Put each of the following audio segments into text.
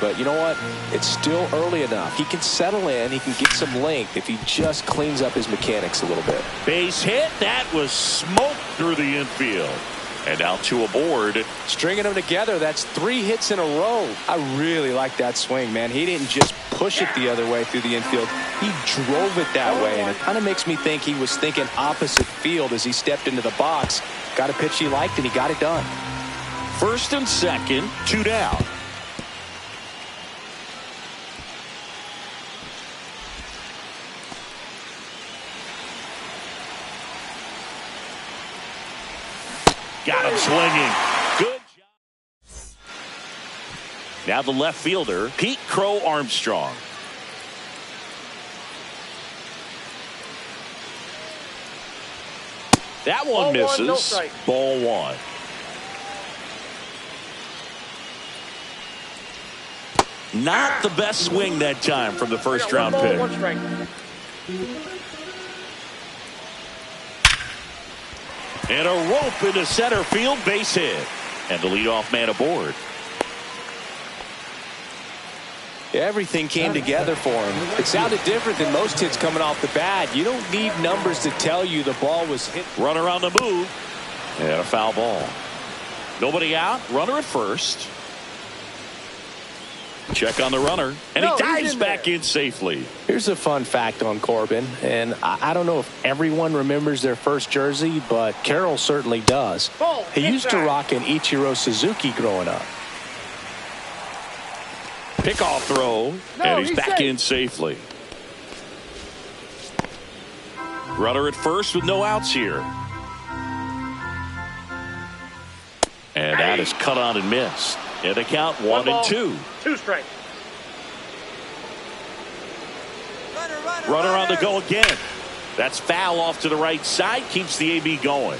but you know what? It's still early enough. He can settle in. He can get some length if he just cleans up his mechanics a little bit. Base hit. That was smoked through the infield. And now two aboard. Stringing them together, that's 3 hits in a row. I really like that swing, man. He didn't just push it the other way through the infield. He drove it that way, and it kind of makes me think he was thinking opposite field as he stepped into the box. Got a pitch he liked, and he got it done. First and second, 2 down. Got him swinging. Good job. Now the left fielder, Pete Crow Armstrong. That one misses. No strike. Ball 1. Not the best swing that time from the first round pick. 1 strike. And a rope into center field, base hit. And the leadoff man aboard. Everything came together for him. It sounded different than most hits coming off the bat. You don't need numbers to tell you the ball was hit. Runner on the move. And a foul ball. Nobody out. Runner at first. Check on the runner. And he dives back in safely. Here's a fun fact on Corbin. And I don't know if everyone remembers their first jersey, but Carroll certainly does. He used to rock an Ichiro Suzuki growing up. Pickoff throw. And he's back in safely. Runner at first with no outs here. And that is cut on and missed. And the count 1-2. 2 strikes. Runner on the go again. That's foul off to the right side. Keeps the AB going.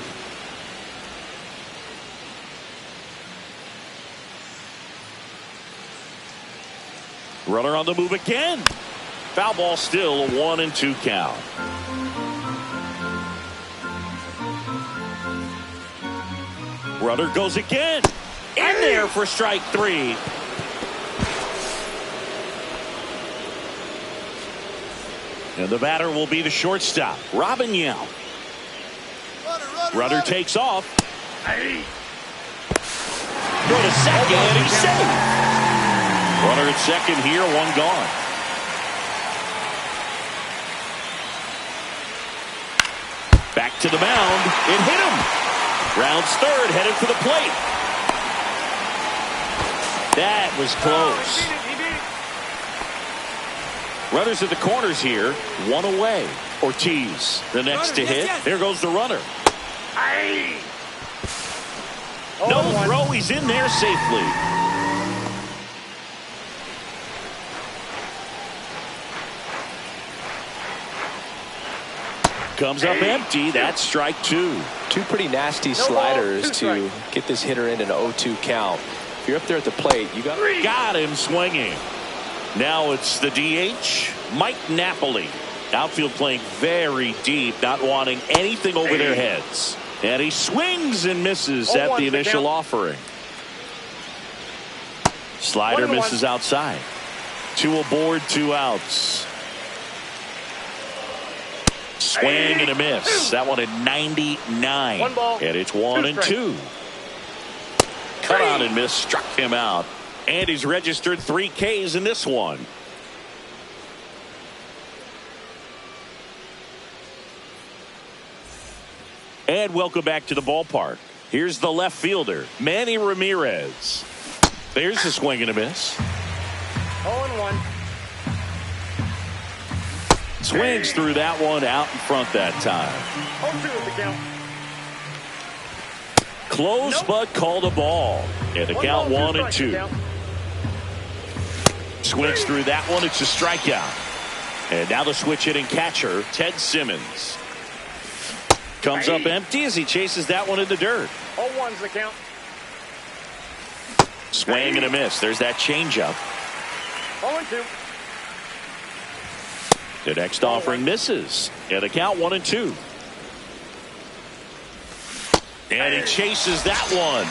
Runner on the move again. Foul ball still, a 1-2 count. Runner goes again. In there for strike 3. And the batter will be the shortstop, Robin Yount. Runner takes off. Go to second, and he's safe. Runner at second here, 1 gone. Back to the mound. It hit him. Rounds third, headed for the plate. That was close. Runners at the corners here, 1 away. Ortiz, the next to hit. There goes the runner. No throw, he's in there safely. Comes up empty. That's strike 2. 2 pretty nasty sliders to get this hitter in an 0-2 count. If you're up there at the plate, you got him swinging. Now it's the DH, Mike Napoli. Outfield playing very deep, not wanting anything over their heads. And he swings and misses at the initial offering. Slider misses outside. 2 aboard, 2 outs. Swing and a miss. That one at 99. And it's 1-2. Cut on and miss, struck him out. And he's registered 3 Ks in this one. And welcome back to the ballpark. Here's the left fielder, Manny Ramirez. There's a swing and a miss. 0-1. Swings through that one out in front that time. 0-2 is the count. Close, but called a ball. And the count 1-2. Swings through that one. It's a strikeout. And now the switch hitting catcher, Ted Simmons. Comes up empty as he chases that one in the dirt. 0-1's the count. Swing and a miss. There's that changeup. 0-2. The next offering misses. And the count 1-2. And he chases that one.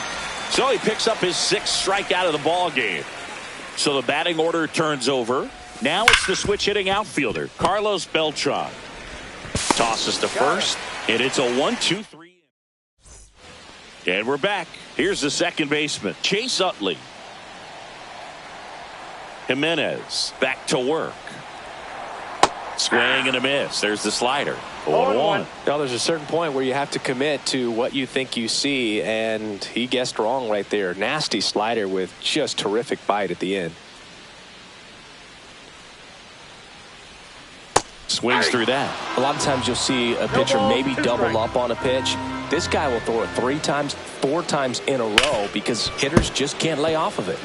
So he picks up his 6th strikeout of the ball game. So the batting order turns over. Now it's the switch hitting outfielder, Carlos Beltran. Tosses to first, and it's a 1-2-3. And we're back. Here's the second baseman, Chase Utley. Jimenez back to work. Swing and a miss. There's the slider. 0-1. Now there's a certain point where you have to commit to what you think you see, and he guessed wrong right there. Nasty slider with just terrific bite at the end. Swings through that. A lot of times you'll see a pitcher maybe double up on a pitch. This guy will throw it 3 times, 4 times in a row because hitters just can't lay off of it.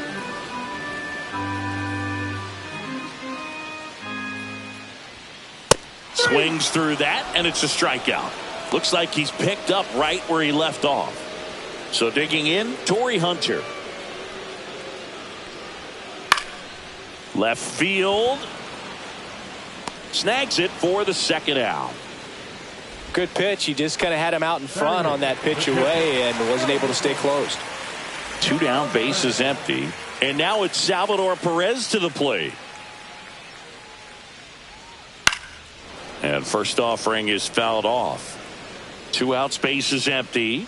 Swings through that, and it's a strikeout. Looks like he's picked up right where he left off. So digging in, Torrey Hunter. Left field. Snags it for the second out. Good pitch. He just kind of had him out in front on that pitch away and wasn't able to stay closed. 2 down, bases empty. And now it's Salvador Perez to the plate. And first offering is fouled off. 2 outs, bases empty.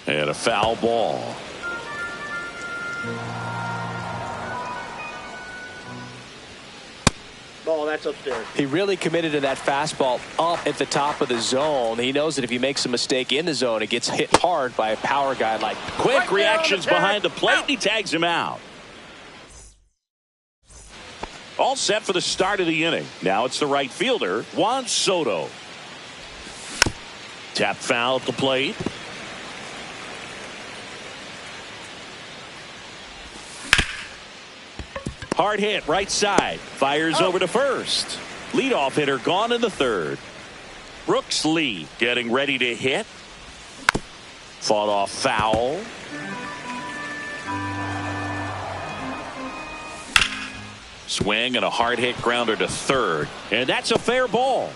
And a foul ball. Ball, that's upstairs. He really committed to that fastball up at the top of the zone. He knows that if he makes a mistake in the zone, it gets hit hard by a power guy like. Quick reactions behind the plate, and he tags him out. All set for the start of the inning. Now it's the right fielder, Juan Soto. Tap foul at the plate. Hard hit right side. Fires over to first. Leadoff hitter gone in the third. Brooks Lee getting ready to hit. Fought off foul. Swing and a hard hit grounder to third. And that's a fair ball.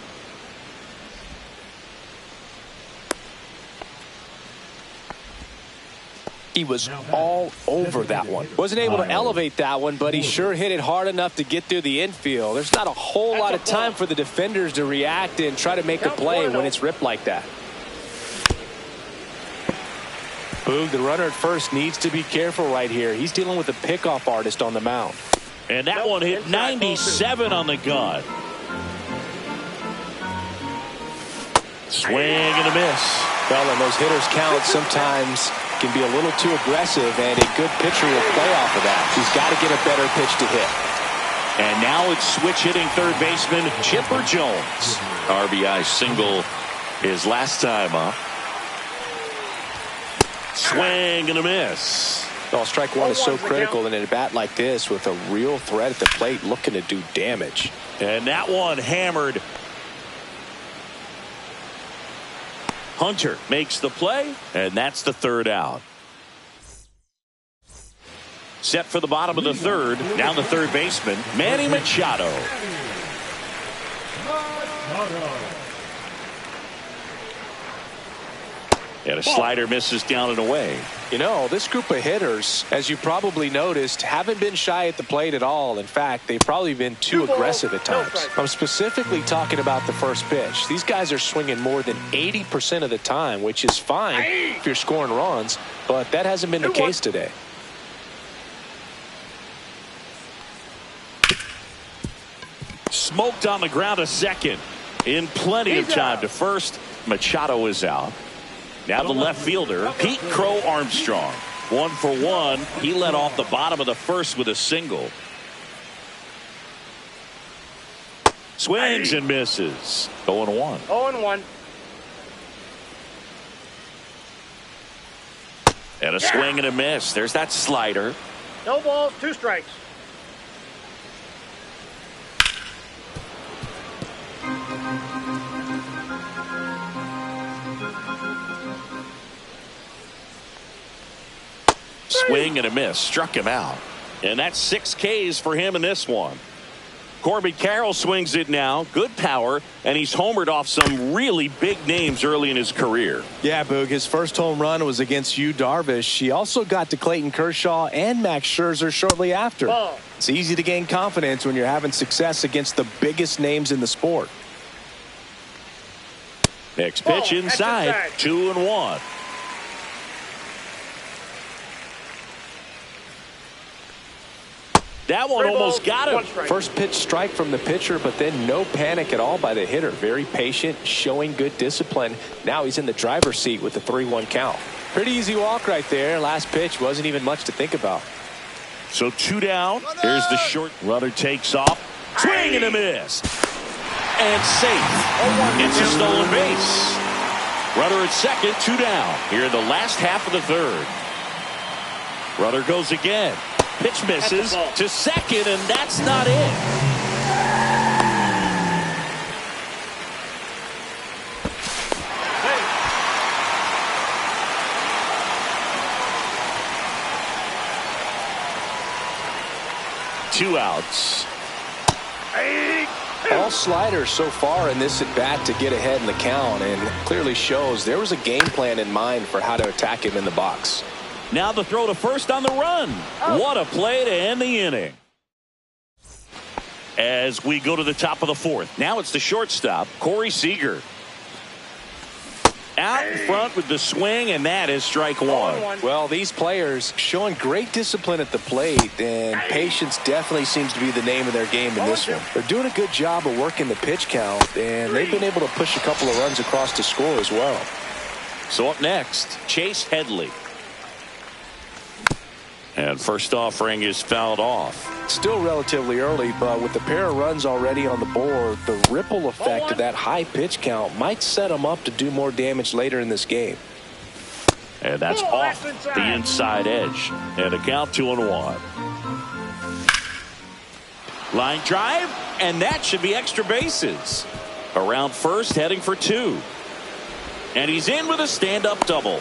He was all over that one. Wasn't able to elevate that one, but he sure hit it hard enough to get through the infield. There's not a whole lot of time for the defenders to react and try to make a play when it's ripped like that. Boog, the runner at first needs to be careful right here. He's dealing with a pickoff artist on the mound. And that one hit 97 on the gun. Swing and a miss. Well, and those hitters count sometimes can be a little too aggressive, and a good pitcher will play off of that. He's got to get a better pitch to hit. And now it's switch hitting third baseman Chipper Jones. RBI single his last time up. Swing and a miss. Well, strike one is so critical in a bat like this with a real threat at the plate looking to do damage. And that one hammered. Hunter makes the play, and that's the third out. Set for the bottom of the third. Now the third baseman, Manny Machado. And a slider misses down and away. You know, this group of hitters, as you probably noticed, haven't been shy at the plate at all. In fact, they've probably been too aggressive at times. I'm specifically talking about the first pitch. These guys are swinging more than 80% of the time, which is fine if you're scoring runs, but that hasn't been the case today. Smoked on the ground to second. In plenty of time to first. Machado is out. Now the left fielder, Pete Crow Armstrong. 1 for 1. He led off the bottom of the first with a single. Swings and misses. 0-1. 0-1. And a swing and a miss. There's that slider. No balls, 2 strikes. Swing and a miss. Struck him out. And that's 6 Ks for him in this one. Corbin Carroll swings it now. Good power, and he's homered off some really big names early in his career. Yeah, Boog, his first home run was against Yu Darvish. He also got to Clayton Kershaw and Max Scherzer shortly after. Ball. It's easy to gain confidence when you're having success against the biggest names in the sport. Next pitch inside, 2-1. That one almost got him. First pitch strike from the pitcher, but then no panic at all by the hitter. Very patient, showing good discipline. Now he's in the driver's seat with the 3-1 count. Pretty easy walk right there. Last pitch wasn't even much to think about. So 2 down. Here's the short. Runner takes off. Swing and a miss. And safe. It's a stolen base. Runner at second, 2 down. Here in the last half of the third. Runner goes again. Pitch misses to second, and that's not it. Two outs. All sliders so far in this at bat to get ahead in the count, and clearly shows there was a game plan in mind for how to attack him in the box. Now the throw to first on the run. What a play to end the inning. As we go to the top of the fourth. Now it's the shortstop, Corey Seager. Out in front with the swing, and that is strike one. Well, these players showing great discipline at the plate, and patience definitely seems to be the name of their game in this one. They're doing a good job of working the pitch count, and they've been able to push a couple of runs across to score as well. So up next, Chase Headley. And first offering is fouled off. Still relatively early, but with the pair of runs already on the board, the ripple effect of that high pitch count might set them up to do more damage later in this game. And that's off the inside edge. And a count 2-1. Line drive, and that should be extra bases. Around first, heading for 2. And he's in with a stand-up double.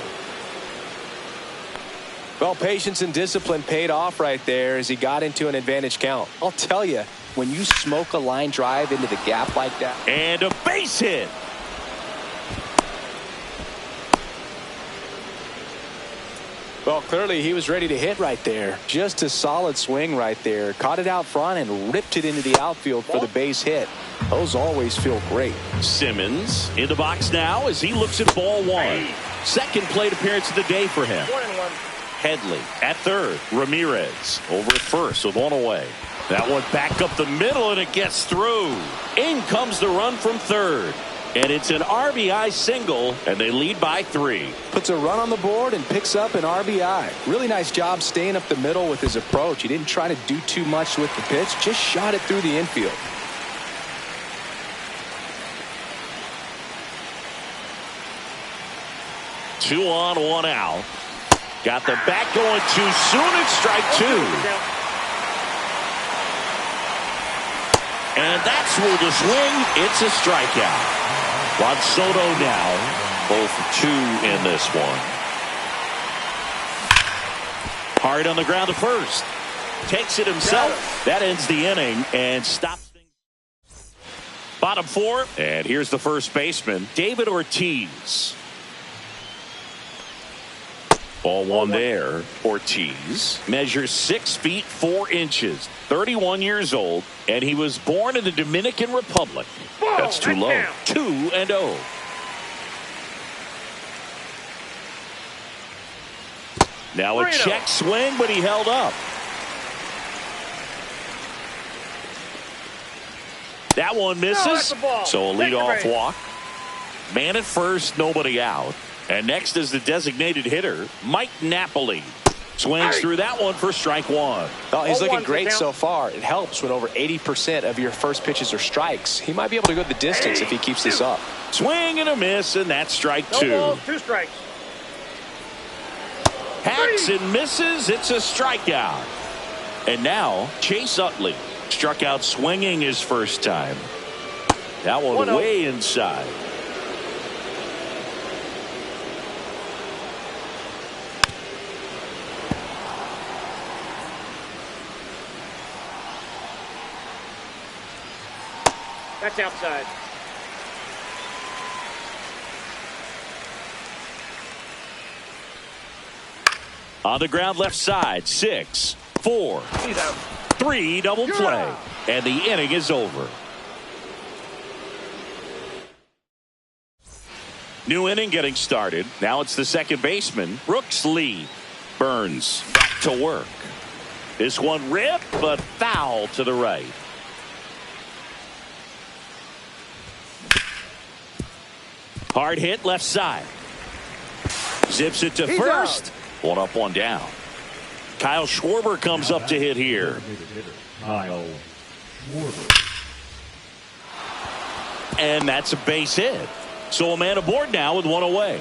Well, patience and discipline paid off right there as he got into an advantage count. I'll tell you, when you smoke a line drive into the gap like that. And a base hit. Well, clearly he was ready to hit right there. Just a solid swing right there. Caught it out front and ripped it into the outfield for the base hit. Those always feel great. Simmons in the box now as he looks at ball one. Second plate appearance of the day for him. Headley at third. Ramirez over at first with one away. That one back up the middle, and it gets through. In comes the run from third. And it's an RBI single, and they lead by 3. Puts a run on the board and picks up an RBI. Really nice job staying up the middle with his approach. He didn't try to do too much with the pitch, just shot it through the infield. Two on, 1 out. Got the bat going too soon. It's strike 2. And that's where the swing. It's a strikeout. Juan Soto now 0 for 2 in this one. Hard on the ground to first. Takes it himself. That ends the inning and stops things. Bottom 4. And here's the first baseman, David Ortiz. Ball one there. Ortiz measures 6 feet 4 inches, 31 years old, and he was born in the Dominican Republic. That's too low. 2-0. Now a check swing, but he held up. That one misses. So a leadoff walk. Man at first, nobody out. And next is the designated hitter, Mike Napoli. Swings through that one for strike 1. Oh, he's looking great so far. It helps when over 80% of your first pitches are strikes. He might be able to go the distance if he keeps this up. Swing and a miss, and that's strike 2. No balls, 2 strikes. Hacks and misses. It's a strikeout. And now Chase Utley struck out swinging his first time. That one way inside. That's outside. On the ground left side, 6, 4, 3, double play. And the inning is over. New inning getting started. Now it's the second baseman, Brooks Lee. Burns back to work. This one ripped, but foul to the right. Hard hit left side. Zips it to first. One up, one down. Kyle Schwarber comes up to hit here. Kyle Schwarber. And that's a base hit. So a man aboard now with one away.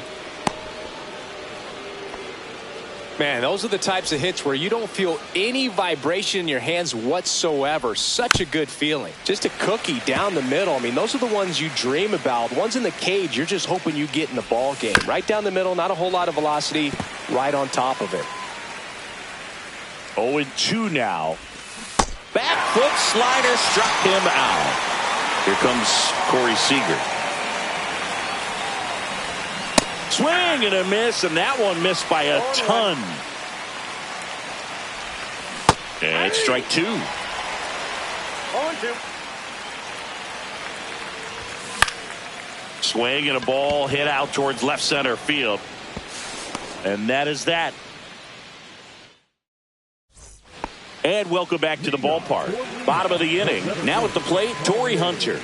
Man, those are the types of hits where you don't feel any vibration in your hands whatsoever. Such a good feeling. Just a cookie down the middle. I mean, those are the ones you dream about. Ones in the cage, you're just hoping you get in the ball game. Right down the middle, not a whole lot of velocity, right on top of it. 0-2 now. Back foot slider struck him out. Here comes Corey Seager. Swing and a miss, and that one missed by a ton. And it's strike 2. 0-2. Swing and a ball hit out towards left center field. And that is that. And welcome back to the ballpark. Bottom of the inning. Now at the plate, Torrey Hunter.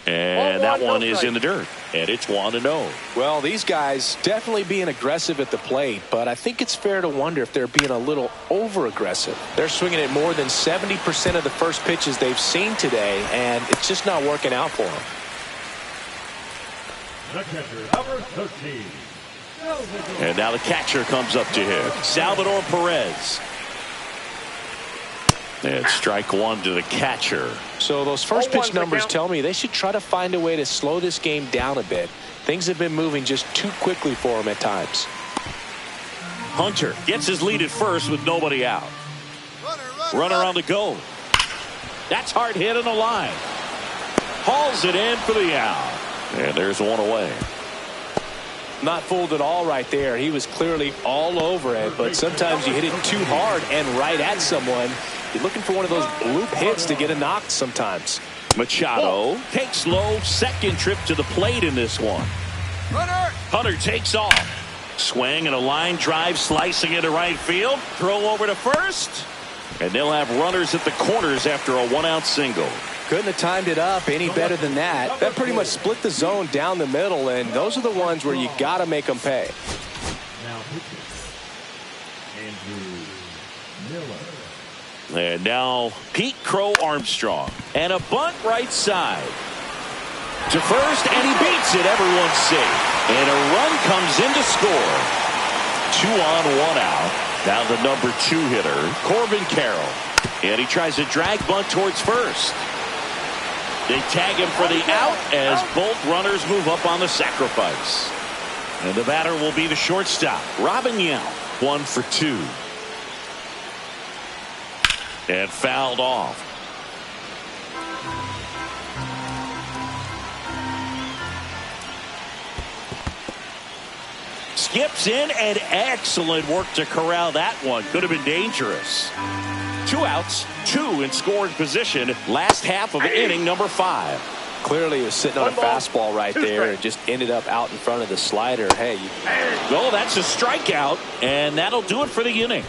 And that one is in the dirt. And it's 1-0. Well, these guys definitely being aggressive at the plate, but I think it's fair to wonder if they're being a little over-aggressive. They're swinging at more than 70% of the first pitches they've seen today, and it's just not working out for them. The catcher, number 13. And now the catcher comes up to him, Salvador Perez. And strike 1 to the catcher. So those first pitch numbers tell me they should try to find a way to slow this game down a bit. Things have been moving just too quickly for him at times. Hunter gets his lead at first with nobody out. Runner on the go. That's hard hit in the line. Hauls it in for the out. And there's one away. Not fooled at all right there. He was clearly all over it, but sometimes you hit it too hard and right at someone. You're looking for one of those loop hits to get a knock sometimes. Machado takes low, second trip to the plate in this one. Hunter takes off. Swing and a line drive slicing into right field. Throw over to first. And they'll have runners at the corners after a one-out single. Couldn't have timed it up any better than that. That pretty much split the zone down the middle, and those are the ones where you got to make them pay. And now Pete Crow Armstrong. And a bunt right side. To first, and he beats it. Everyone's safe. And a run comes in to score. 2 on, 1 out. Now the number 2 hitter, Corbin Carroll. And he tries a drag bunt towards first. They tag him for the out as both runners move up on the sacrifice. And the batter will be the shortstop, Robin Yount. 1 for 2. And fouled off. Skips in, and excellent work to corral that one. Could have been dangerous. 2 outs, 2 in scoring position. Last half of inning number 5. Clearly he was sitting on a fastball right there and just ended up out in front of the slider. Hey, well, that's a strikeout, and that'll do it for the inning.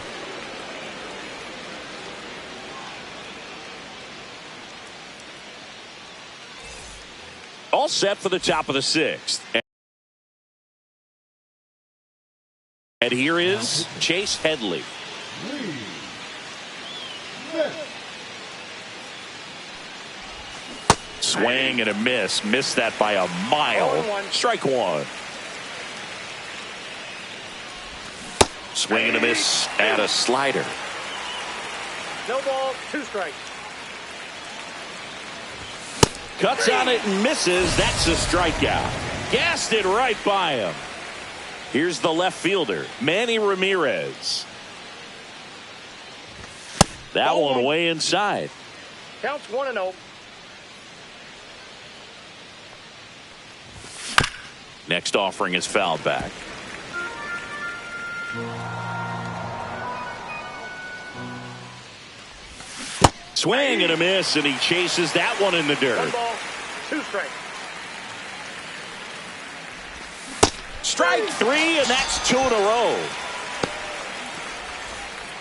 All set for the top of the 6th. And here is Chase Headley. Swing and a miss. Missed that by a mile. Strike 1. Swing and a miss and a slider. No ball, 2 strikes. Cuts on it and misses. That's a strikeout. Gassed it right by him. Here's the left fielder, Manny Ramirez. That one way inside. Counts 1-0. Next offering is fouled back. Swing and a miss, and he chases that one in the dirt. 1 ball, 2 strikes. Strike 3, and that's 2 in a row.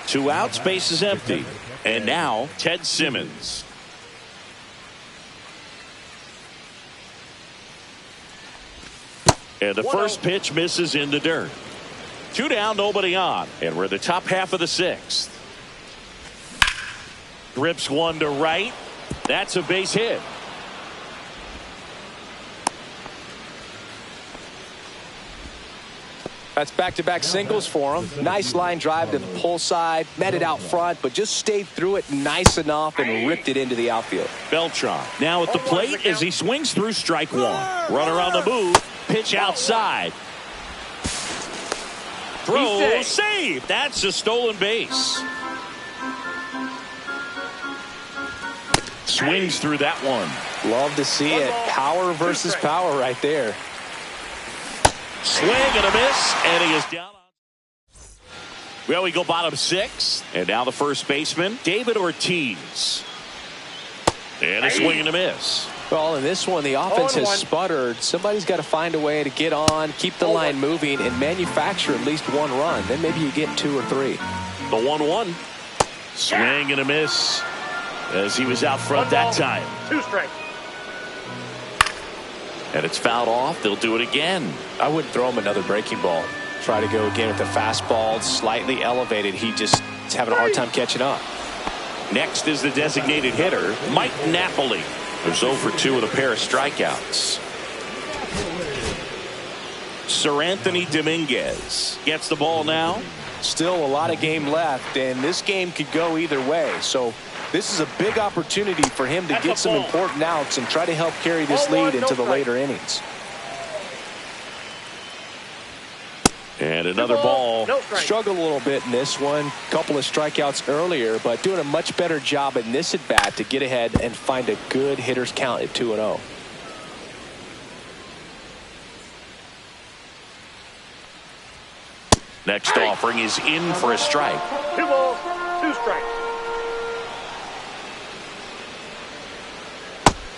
2 outs, base is empty. And now Ted Simmons. And the first pitch misses in the dirt. 2 down, nobody on. And we're in the top half of the 6th. Grips one to right. That's a base hit. That's back-to-back singles for him. Nice line drive to the pull side. Met it out front, but just stayed through it nice enough and ripped it into the outfield. Beltran now at the plate as he swings through strike 1. Run around the move. Pitch outside. Throw, save. That's a stolen base. Swings through that one. Love to see it. Power versus power right there. Swing and a miss, and he is down. Well, we go bottom 6, and now the first baseman, David Ortiz. And a swing and a miss. Well, in this one, the offense has sputtered. Somebody's got to find a way to get on, keep the line moving, and manufacture at least 1 run. Then maybe you get 2 or 3. The 1-1. Swing and a miss as he was out front that time. 2 strikes. And it's fouled off. They'll do it again. I wouldn't throw him another breaking ball. Try to go again with the fastball, slightly elevated. He just is having a hard time catching up. Next is the designated hitter, Mike Napoli, who's 0 for 2 with a pair of strikeouts. Sir Anthony Dominguez gets the ball now. Still a lot of game left, and this game could go either way. So this is a big opportunity for him to get some important outs and try to help carry this lead into the later innings. And another ball. Struggled a little bit in this one. Couple of strikeouts earlier, but doing a much better job in this at bat to get ahead and find a good hitter's count at 2-0. Next offering is in for a strike. 2 balls, 2 strikes.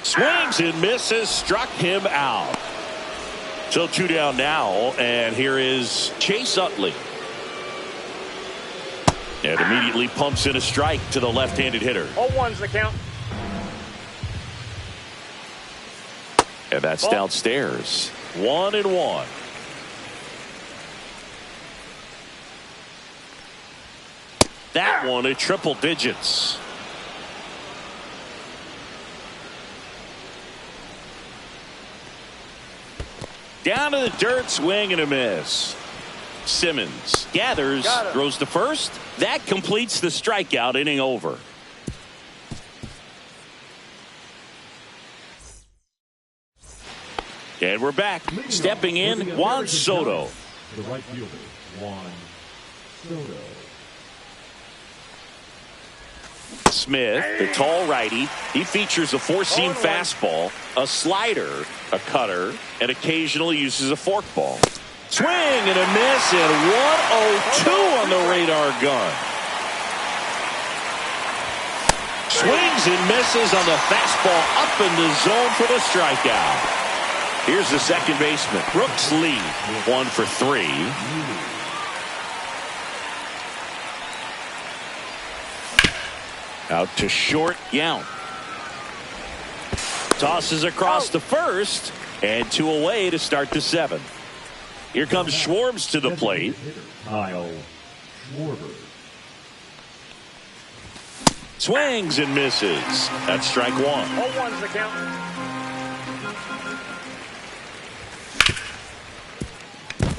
Swings and misses, struck him out. So 2 down now, and here is Chase Utley. And immediately pumps in a strike to the left-handed hitter. 0-1's the count. And that's downstairs. 1-1. That one at triple digits. Down to the dirt, swing and a miss. Simmons gathers, throws to first. That completes the strikeout, inning over. And we're back. Stepping in, Juan Soto. The right fielder, Juan Soto. Smith, the tall righty, he features a 4-seam fastball, a slider, a cutter, and occasionally uses a forkball. Swing and a miss, and 1-0-2 on the radar gun. Swings and misses on the fastball up in the zone for the strikeout. Here's the second baseman, Brooks Lee, 1 for 3. Out to short, Yount. Tosses across the first, and 2 away to start the 7th. Here comes Schwartz to the plate. Kyle Schwarber. Swings and misses. That's strike 1. 0-1's the count.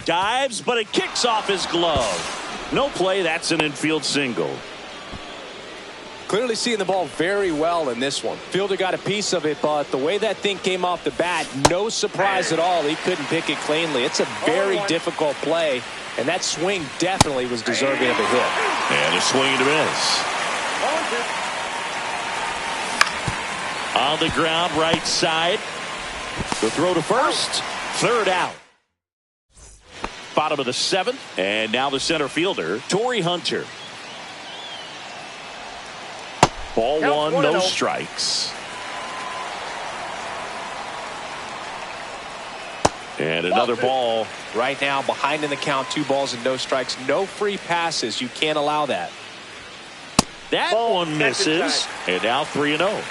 Dives, but it kicks off his glove. No play, that's an infield single. Clearly seeing the ball very well in this one. Fielder got a piece of it, but the way that thing came off the bat, no surprise at all. He couldn't pick it cleanly. It's a very difficult play, and that swing definitely was deserving of a hit. And a swing and a miss. 2. On the ground, right side. The throw to first. Third out. Bottom of the 7th. And now the center fielder, Torrey Hunter. Ball Count 1, no 1-0. strikes. And another ball. Right now, behind in the count, 2 balls and no strikes. No free passes. You can't allow that. That Ball one misses. inside. And now 3-0.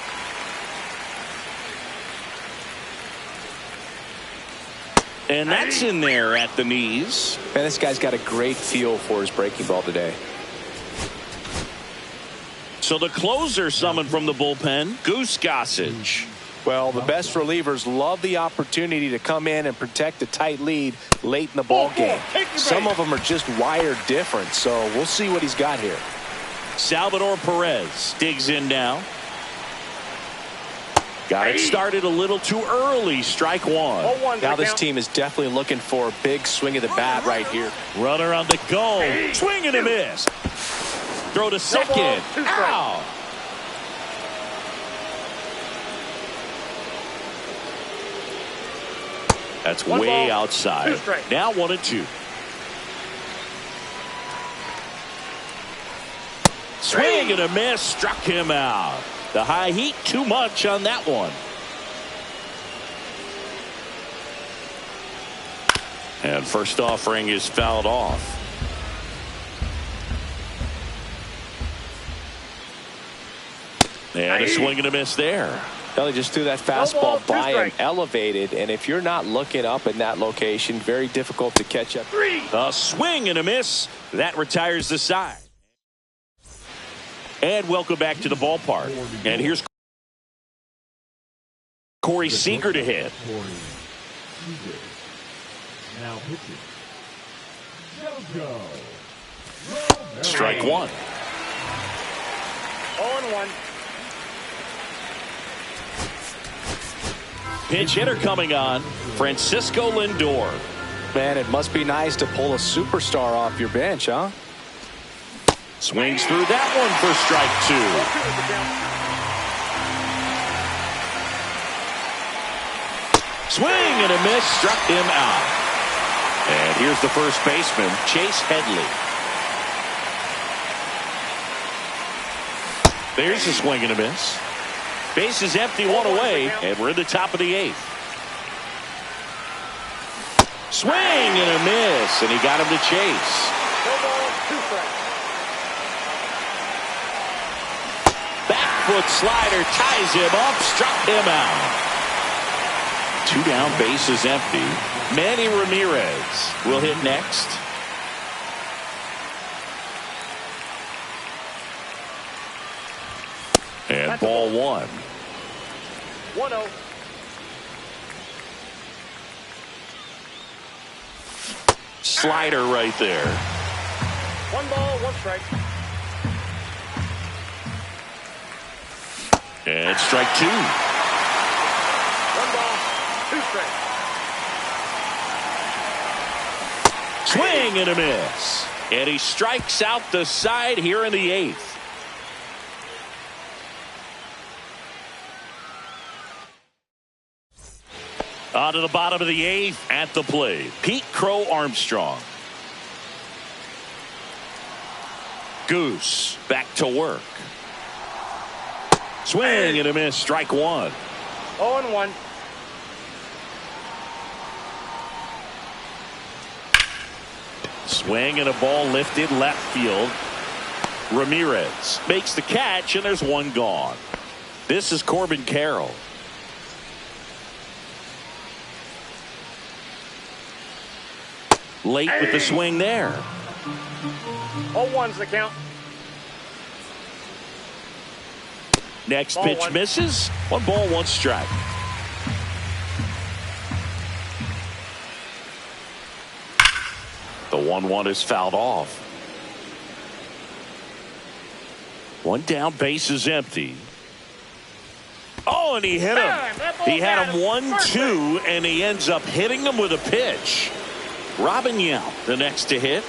And that's in there at the knees. Man, this guy's got a great feel for his breaking ball today. So the closer summoned from the bullpen, Goose Gossage. Well, the best relievers love the opportunity to come in and protect a tight lead late in the ball game. Some of them are just wired different, so we'll see what he's got here. Salvador Perez digs in now. Got it started a little too early. Strike 1. 0-1's Now the this count. team is definitely looking for a big swing of the bat right here. Runner on the go. Swing and a miss. Throw to second. 2 strikes. Out. That's 1 way ball, outside. 2 strikes. Now 1-2. Swing and a miss. Struck him out. The high heat too much on that one. And first offering is fouled off. And a swing and a miss there. Well, he just threw that ball, fastball 2 by him, strikes. elevated, and if you're not looking up in that location, very difficult to catch up. 3. A swing and a miss. That retires the side. And welcome back to the ballpark. And here's Corey Seager to hit. Corey Seager. Now pitching. JoJo. Strike 1. 0-1. Pinch hitter coming on. Francisco Lindor. Man, it must be nice to pull a superstar off your bench, huh? Swings through that one for strike 2. 2 is the count. Swing and a miss. Struck him out. And here's the first baseman, Chase Headley. There's a swing and a miss. Base is empty, 1 away, and we're in the top of the 8th. Swing and a miss, and he got him to chase. 4 balls, 2 strikes. Back foot slider ties him up, struck him out. 2 down, base is empty. Manny Ramirez will hit next. And ball 1. 1-0. Slider right there. 1 ball, 1 strike. And strike 2. 1 ball, 2 strikes. Swing and a miss. And he strikes out the side here in the 8th. On to the bottom of the 8th at the plate, Pete Crow Armstrong. Goose back to work. Swing and a miss. Strike 1. 0-1. Swing and a ball lifted left field. Ramirez makes the catch, and there's 1 gone. This is Corbin Carroll. Late with the swing there. 0-1's the count. Next Ball pitch 1. misses. 1 ball, 1 strike. The 1-1 is fouled off. 1 down, base is empty. Oh, and he hit him. He had him 1-2, and he ends up hitting him with a pitch. Robin Yount, the next to hit.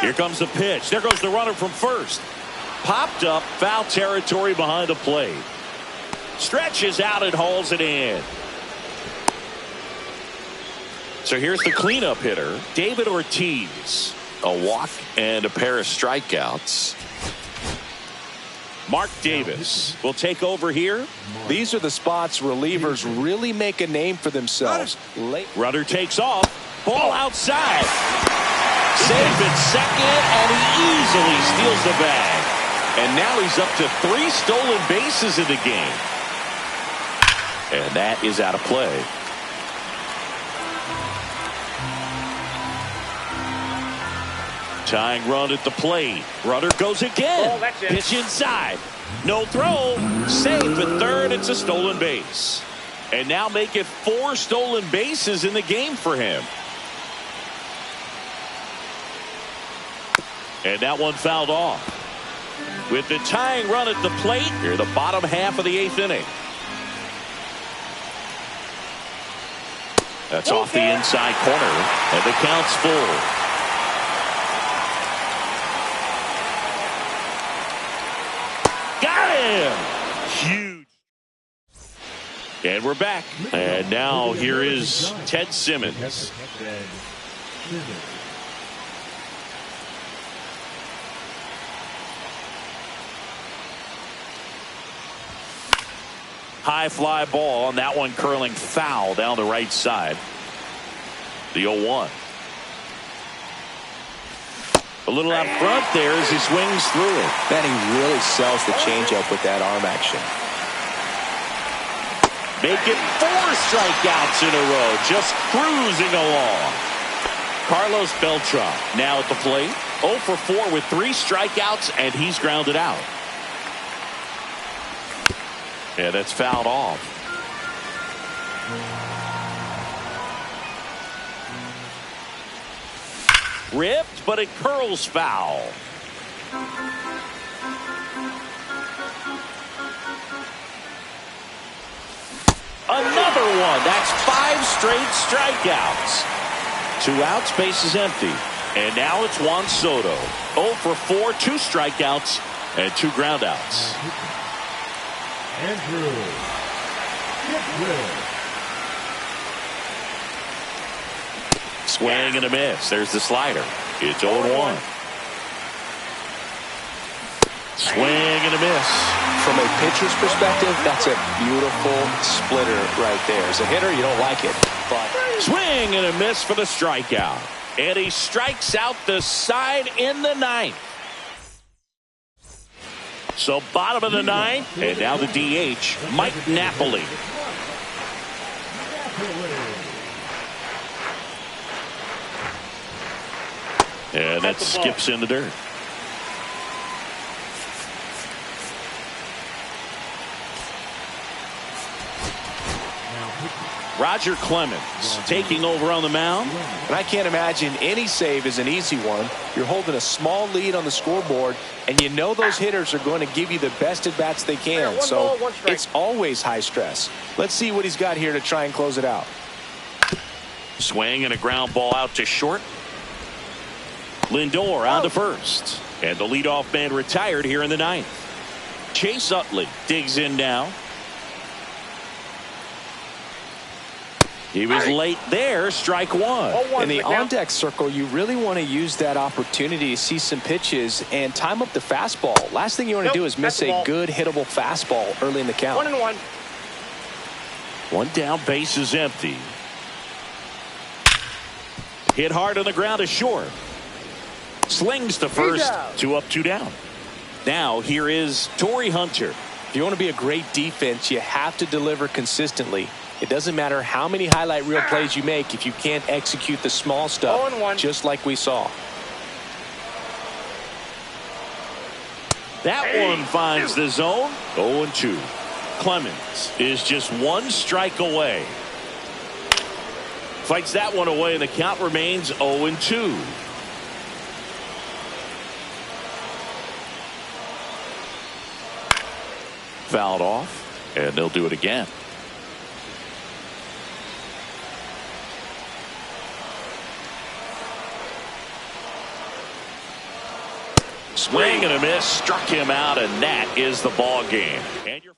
Here comes the pitch. There goes the runner from first. Popped up, foul territory behind the plate. Stretches out and hauls it in. So here's the cleanup hitter, David Ortiz. A walk and a pair of strikeouts. Mark Davis will take over here. These are the spots relievers really make a name for themselves. Runner takes off. Ball outside. Safe at second, and he easily steals the bag. And now he's up to 3 stolen bases in the game. And that is out of play. Tying run at the plate. Runner goes again. Oh, that's it. Pitch inside. No throw. Safe at third. It's a stolen base. And now make it 4 stolen bases in the game for him. And that one fouled off. With the tying run at the plate, here the bottom half of the 8th inning. That's off the inside corner, and the count's full. Got him! Huge. And we're back. And now here is Ted Simmons. High fly ball, and that one curling foul down the right side. The 0-1. A little out front there as he swings through it. Man, he really sells the changeup with that arm action. Make it 4 strikeouts in a row, just cruising along. Carlos Beltran now at the plate. 0 for 4 with 3 strikeouts, and he's grounded out. Yeah, that's fouled off. Ripped, but it curls foul. Another one. That's 5 straight strikeouts. 2 outs, base is empty. And now it's Juan Soto. 0 for 4, 2 strikeouts, and 2 groundouts. Andrew. Swing and a miss. There's the slider. It's 0-1. Swing and a miss. From a pitcher's perspective, that's a beautiful splitter right there. As a hitter, you don't like it. But Swing and a miss for the strikeout. And he strikes out the side in the 9th. So bottom of the 9th, and now the DH, Mike Napoli. And that skips in the dirt. Roger Clemens taking over on the mound. And I can't imagine any save is an easy one. You're holding a small lead on the scoreboard, and you know those hitters are going to give you the best at-bats they can. So it's always high stress. Let's see what he's got here to try and close it out. Swing and a ground ball out to short. Lindor on to first. And the leadoff man retired here in the 9th. Chase Utley digs in now. He was late there, strike 1. In the on-deck circle, you really want to use that opportunity to see some pitches and time up the fastball. Last thing you want to do is miss a good hittable fastball early in the count. 1-1. One down, base is empty. Hit hard on the ground to short. Slings to first, 2 up, 2 down. Now here is Torrey Hunter. If you want to be a great defense, you have to deliver consistently. It doesn't matter how many highlight reel plays you make if you can't execute the small stuff, just like we saw. That one finds the zone. 0-2. Clemens is just 1 strike away. Fights that one away, and the count remains 0-2. Fouled off, and they'll do it again. Swing and a miss, struck him out, and that is the ball game. And you're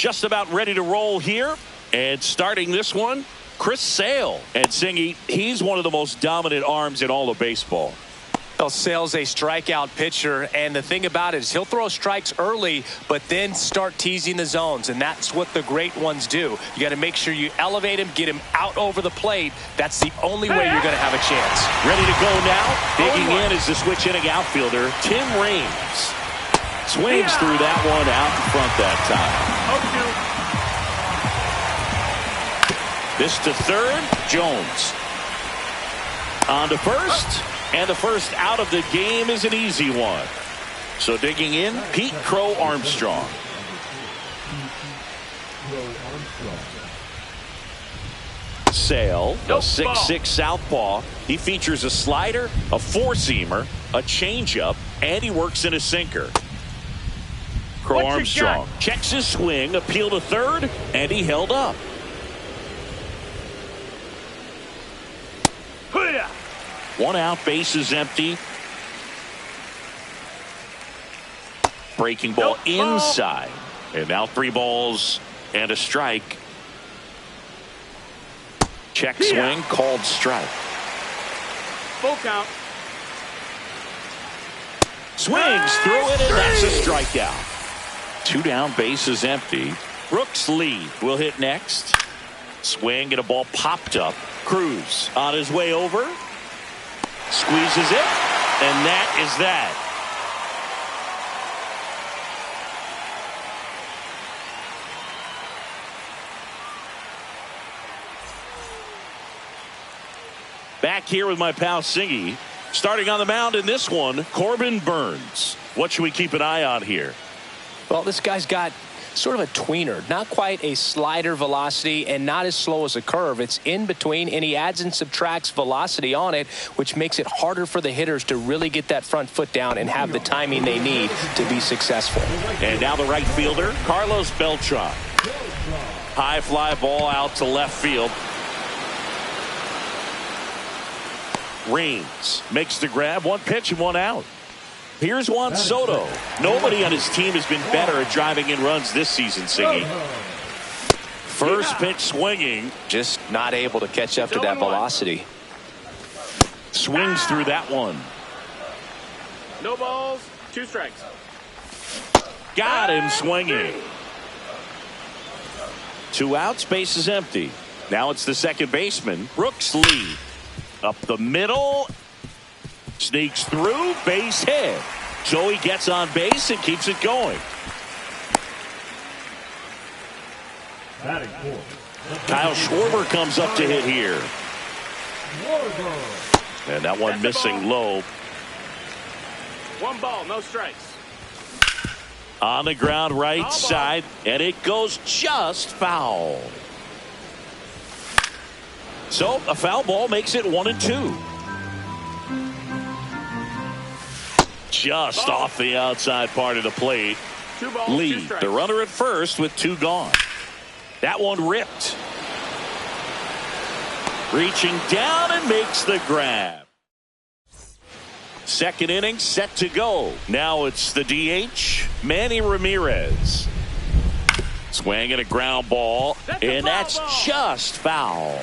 just about ready to roll here. And starting this one, Chris Sale. And Singy, he's one of the most dominant arms in all of baseball. Well, Sale's a strikeout pitcher, and the thing about it is he'll throw strikes early, but then start teasing the zones, and that's what the great ones do. You got to make sure you elevate him, get him out over the plate. That's the only way you're going to have a chance. Ready to go now. Digging in is the switch hitting outfielder, Tim Raines. Swings through that one out in front that time. This to third, Jones. On to first. And the first out of the game is an easy one. So digging in, Pete Crow Armstrong. Sale, a 6'6" southpaw. He features a slider, a four-seamer, a changeup, and he works in a sinker. Crow Armstrong checks his swing, appeal to third, and he held up. One out, base is empty. Breaking ball inside. And now 3 balls and a strike. Check swing, called strike. Full count. Swings through it, and that's a strikeout. 2 down, base is empty. Brooks Lee will hit next. Swing and a ball popped up. Cruz on his way over. Squeezes it, and that is that. Back here with my pal Singy. Starting on the mound in this one, Corbin Burns. What should we keep an eye on here? Well, this guy's got sort of a tweener, not quite a slider velocity and not as slow as a curve. It's in between, and he adds and subtracts velocity on it, which makes it harder for the hitters to really get that front foot down and have the timing they need to be successful. And now the right fielder, Carlos Beltran. High fly ball out to left field. Raines makes the grab, 1 pitch and 1 out. Here's Juan Soto. Nobody on his team has been better at driving in runs this season, Singy. First pitch swinging. Just not able to catch up to that velocity. Swings through that one. No balls, 2 strikes. Got him swinging. 2 outs, base is empty. Now it's the second baseman, Brooks Lee. Up the middle. Sneaks through, base hit. So he gets on base and keeps it going. Kyle Schwarber comes up to hit here. And that one missing low. 1 ball, no strikes. On the ground right side, and it goes just foul. So a foul ball makes it 1-2. Just off the outside part of the plate. 2 balls, Lee, 2 strikes. the runner at first with 2 gone. That one ripped. Reaching down and makes the grab. Second inning set to go. Now it's the DH, Manny Ramirez. Swing and a ground ball, and that's just foul.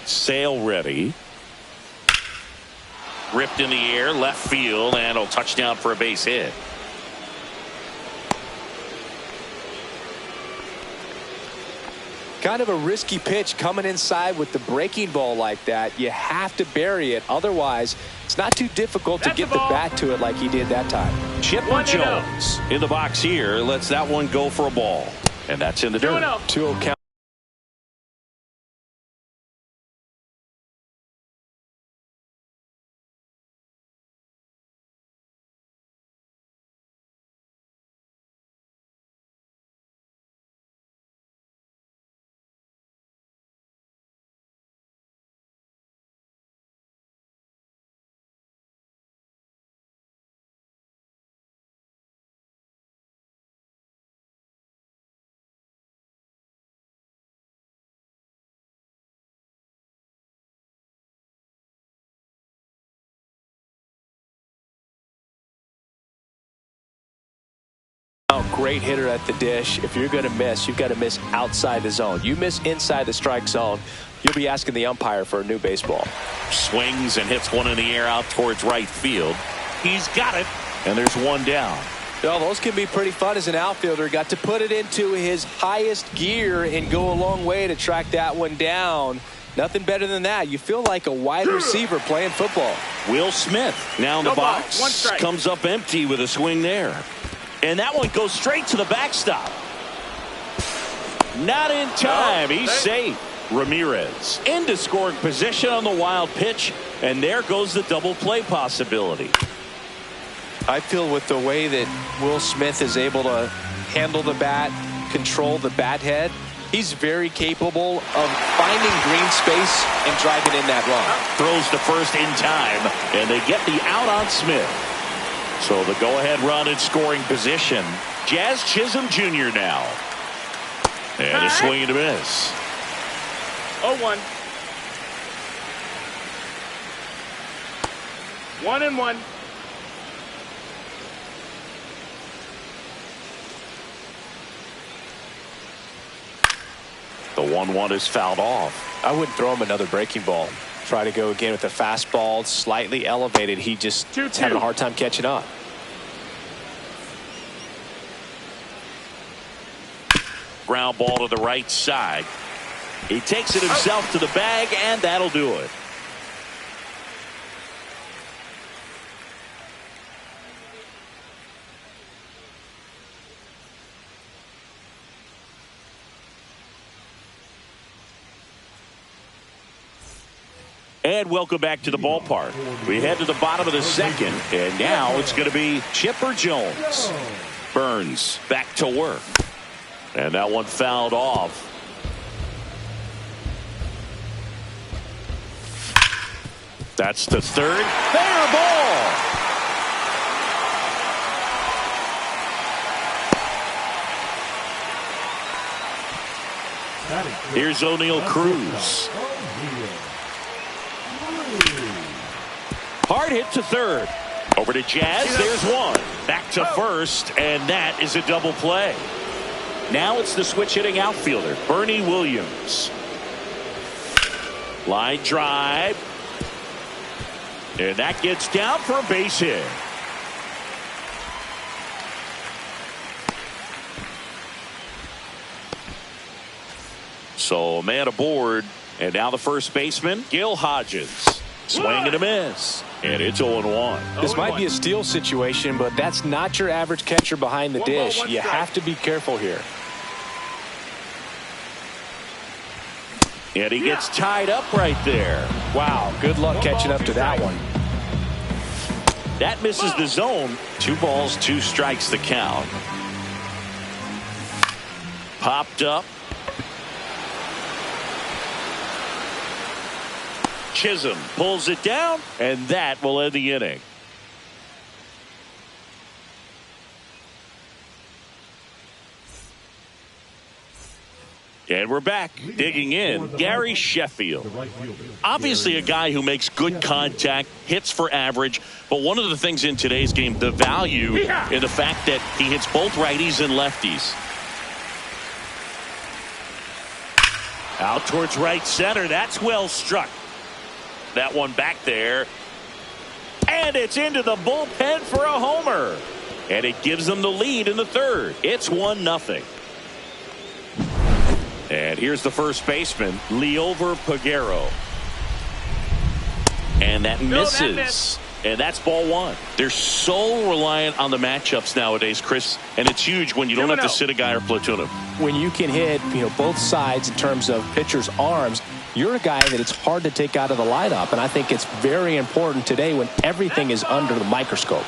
Sale ready. Ripped in the air, left field, and a touchdown for a base hit. Kind of a risky pitch coming inside with the breaking ball like that. You have to bury it. Otherwise, it's not too difficult to get the bat to it like he did that time. Chipper Jones in the box here lets that one go for a ball. And that's in the dirt. 2-0 count. great hitter at the dish. If you're going to miss, you've got to miss outside the zone. You miss inside the strike zone, you'll be asking the umpire for a new baseball. Swings and hits one in the air out towards right field. He's got it, and there's one down. Well, those can be pretty fun as an outfielder. Got to put it into his highest gear and go a long way to track that one down. Nothing better than that. You feel like a wide receiver playing football. Will Smith now in the box. One strike. Comes up empty with a swing there. And that one goes straight to the backstop. Not in time. He's safe. Ramirez into scoring position on the wild pitch. And there goes the double play possibility. I feel with the way that Will Smith is able to handle the bat, control the bat head, he's very capable of finding green space and driving in that run. Throws to first in time, and they get the out on Smith. So the go-ahead run in scoring position. Jazz Chisholm Jr. now. And a swing and a miss. 0-1. 1-1. The 1-1 is fouled off. I wouldn't throw him another breaking ball. Try to go again with the fastball, slightly elevated. He just is having a hard time catching up. Ground ball to the right side. He takes it himself to the bag, and that'll do it. And welcome back to the ballpark. We head to the bottom of the second, and now it's going to be Chipper Jones. Burns back to work. And that one fouled off. That's the third. Fair ball. Here's O'Neal Cruz. Hard hit to third. Over to Jazz. There's one. Back to first, and that is a double play. Now it's the switch hitting outfielder, Bernie Williams. Line drive. And that gets down for a base hit. So a man aboard, and now the first baseman, Gil Hodges. Swing and a miss. And it's 0-1. This might be a steal situation, but that's not your average catcher behind the dish. You have to be careful here. And he gets tied up right there. Wow, good luck catching up to that one. That misses the zone. 2 balls, 2 strikes the count. Popped up. Chisholm pulls it down, and that will end the inning. And we're back. Digging in, Gary Sheffield. Obviously a guy who makes good contact, hits for average, but one of the things in today's game, the value in the fact that he hits both righties and lefties. Out towards right center. That's well struck. That one back there. And it's into the bullpen for a homer. And it gives them the lead in the third. It's 1-0. And here's the first baseman, Leover Peguero. And that misses. And that's ball 1. They're so reliant on the matchups nowadays, Chris, and it's huge when you don't have to sit a guy or platoon him. When you can hit, both sides in terms of pitchers' arms, you're a guy that it's hard to take out of the lineup, and I think it's very important today when everything is under the microscope.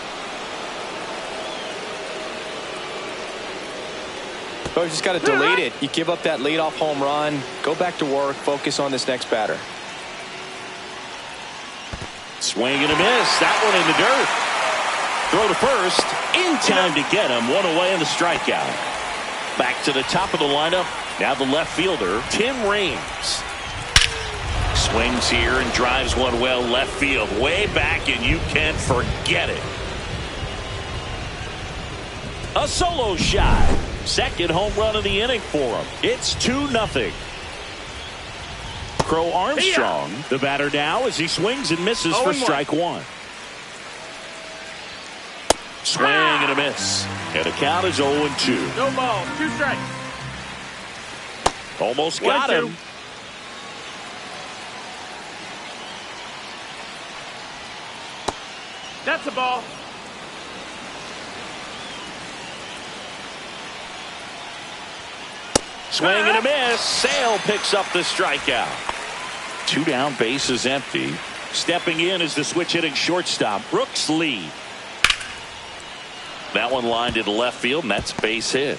So you just got to delete it. You give up that leadoff home run, go back to work, focus on this next batter. Swing and a miss. That one in the dirt. Throw to first. In time to get him. One away on the strikeout. Back to the top of the lineup. Now the left fielder, Tim Raines. Swings here and drives one well left field. Way back, and you can forget it. A solo shot. Second home run of the inning for him. It's 2-0. Crow Armstrong, the batter now, as he swings and misses for strike one. Swing and a miss. And the count is 0-2. No ball. 2 strikes. Almost got him. That's a ball. Swing and a miss. Sale picks up the strikeout. 2 down, bases empty. Stepping in is the switch hitting shortstop, Brooks Lee. That one lined into left field, and that's base hit.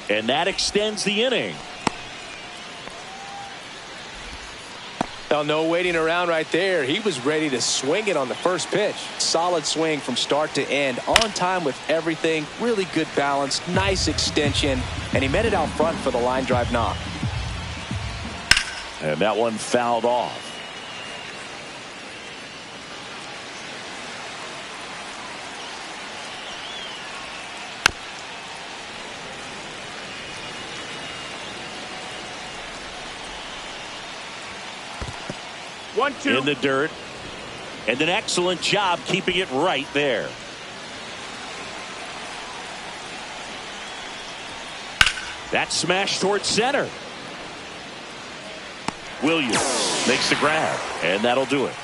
And that extends the inning. Well, no waiting around right there. He was ready to swing it on the first pitch. Solid swing from start to end. On time with everything. Really good balance. Nice extension. And he met it out front for the line drive knock. And that one fouled off. In the dirt. And an excellent job keeping it right there. That smash towards center. Williams makes the grab, and that'll do it.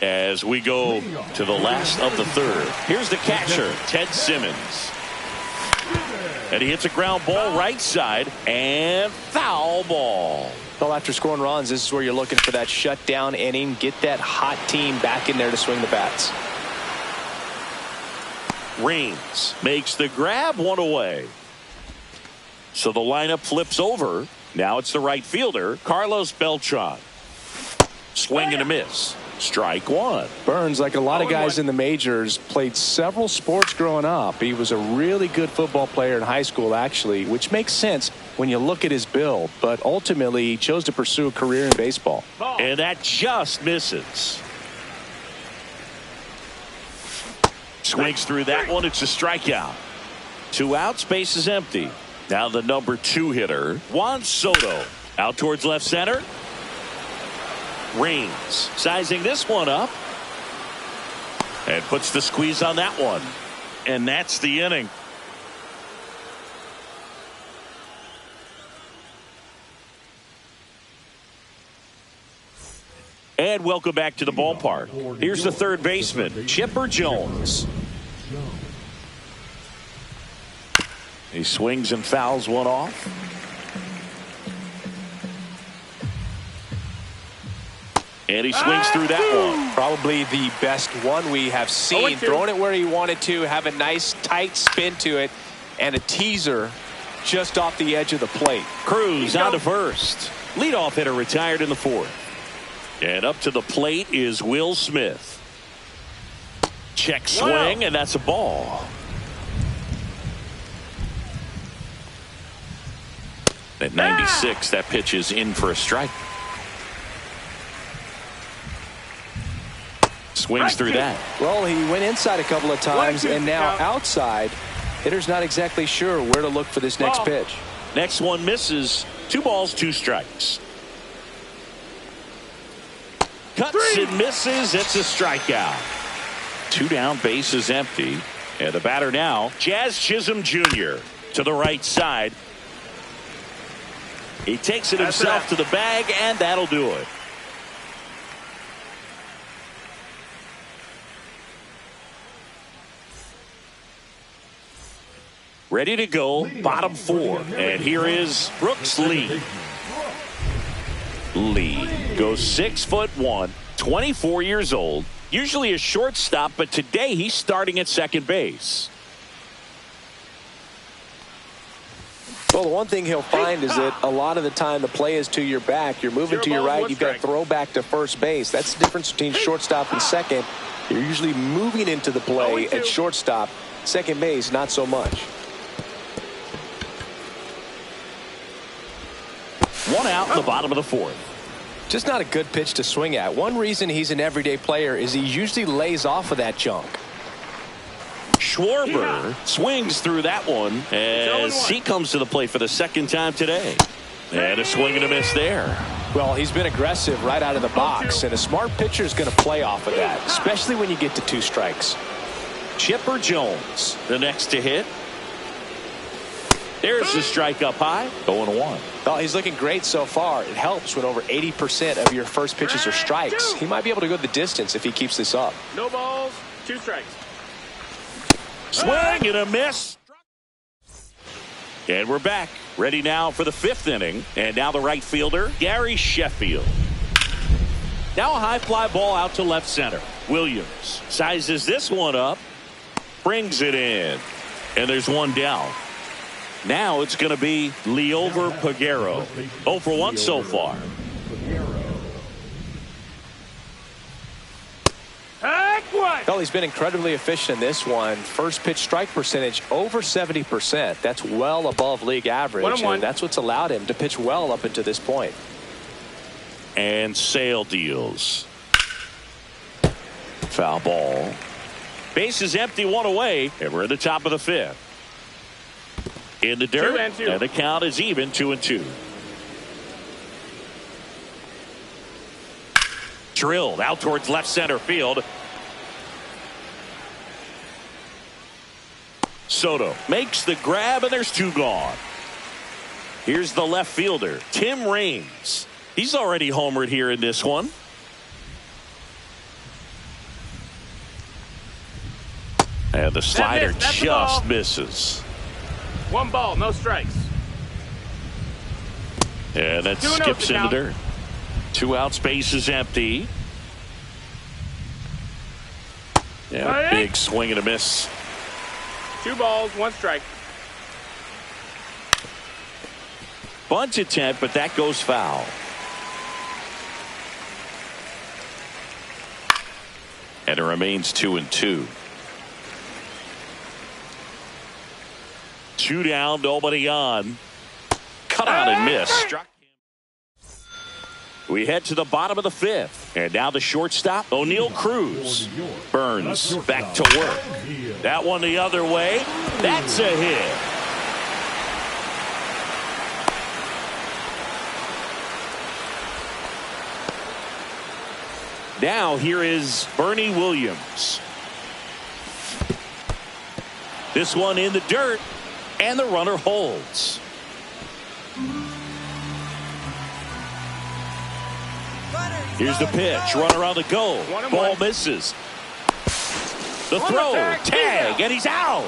As we go to the last of the third, here's the catcher, Ted Simmons. And he hits a ground ball right side, and foul ball. Well, after scoring runs, this is where you're looking for that shutdown inning. Get that hot team back in there to swing the bats. Raines makes the grab, one away. So the lineup flips over. Now it's the right fielder, Carlos Beltran. Swing and a miss. Strike one. Burns, like a lot of guys in the majors, played several sports growing up. He was a really good football player in high school, actually, which makes sense when you look at his build. But ultimately, he chose to pursue a career in baseball. And that just misses. Swings through that one. It's a strikeout. 2 outs, base is empty. Now the number 2 hitter, Juan Soto. Out towards left center. Raines sizing this one up. And puts the squeeze on that one. And that's the inning. And welcome back to the ballpark. Here's the third baseman, Chipper Jones. He swings and fouls one off. And he swings through that one. Probably the best one we have seen. Throwing it where he wanted to, have a nice tight spin to it, and a teaser just off the edge of the plate. Cruz out to first. Leadoff hitter retired in the 4th. And up to the plate is Will Smith. Check swing, and that's a ball. At 96, that pitch is in for a strike. Swings through that. Well, he went inside a couple of times, and now outside. Hitter's not exactly sure where to look for this next pitch. Next one misses. 2 balls, 2 strikes. Cuts and misses. It's a strikeout. 2 down, base is empty. And the batter now, Jazz Chisholm Jr. to the right side. He takes it himself to the bag, and that'll do it. Ready to go, bottom 4. And here is Brooks Lee. Lee goes 6'1", 24 years old. Usually a shortstop, but today he's starting at second base. Well, the one thing he'll find is that a lot of the time the play is to your back. You're moving to your right. You've got to throw back to first base. That's the difference between shortstop and second. You're usually moving into the play at shortstop. Second base, not so much. One out in the bottom of the fourth. Just not a good pitch to swing at. One reason he's an everyday player is he usually lays off of that junk. Schwarber swings through that one as he comes to the plate for the second time today. And a swing and a miss there. Well, he's been aggressive right out of the box, and a smart pitcher is going to play off of that, especially when you get to 2 strikes. Chipper Jones, the next to hit. There's the strike up high. 0-1. Well, he's looking great so far. It helps when over 80% of your first pitches are strikes. He might be able to go the distance if he keeps this up. No balls, 2 strikes. Swing and a miss. And we're back. Ready now for the 5th inning. And now the right fielder, Gary Sheffield. Now a high fly ball out to left center. Williams sizes this one up. Brings it in. And there's one down. Now it's going to be Liover Peguero. 0 for 1 so far. Well, he's been incredibly efficient in this one. First pitch strike percentage over 70%. That's well above league average. And that's what's allowed him to pitch well up until this point. And Sale deals. Foul ball. Base is empty, 1 away. And we're at the top of the 5th. In the dirt. 2-2. And the count is even, 2-2. Drilled out towards left center field. Soto makes the grab, and there's 2 gone. Here's the left fielder, Tim Raines. He's already homered here in this one. And the slider just misses. 1 ball, no strikes. And that skips in the dirt. 2 outs, base is empty. Yeah, big swing and a miss. 2 balls, 1 strike. Bunt attempt, but that goes foul. And it remains 2-2. 2 down, nobody on. Cut out and miss. Struck him. We head to the bottom of the 5th. And now the shortstop, O'Neal Cruz. Burns back to work. That one the other way. That's a hit. Now here is Bernie Williams. This one in the dirt. And the runner holds. Here's the pitch. Runner on the go. Ball misses. The throw. Tag. And he's out.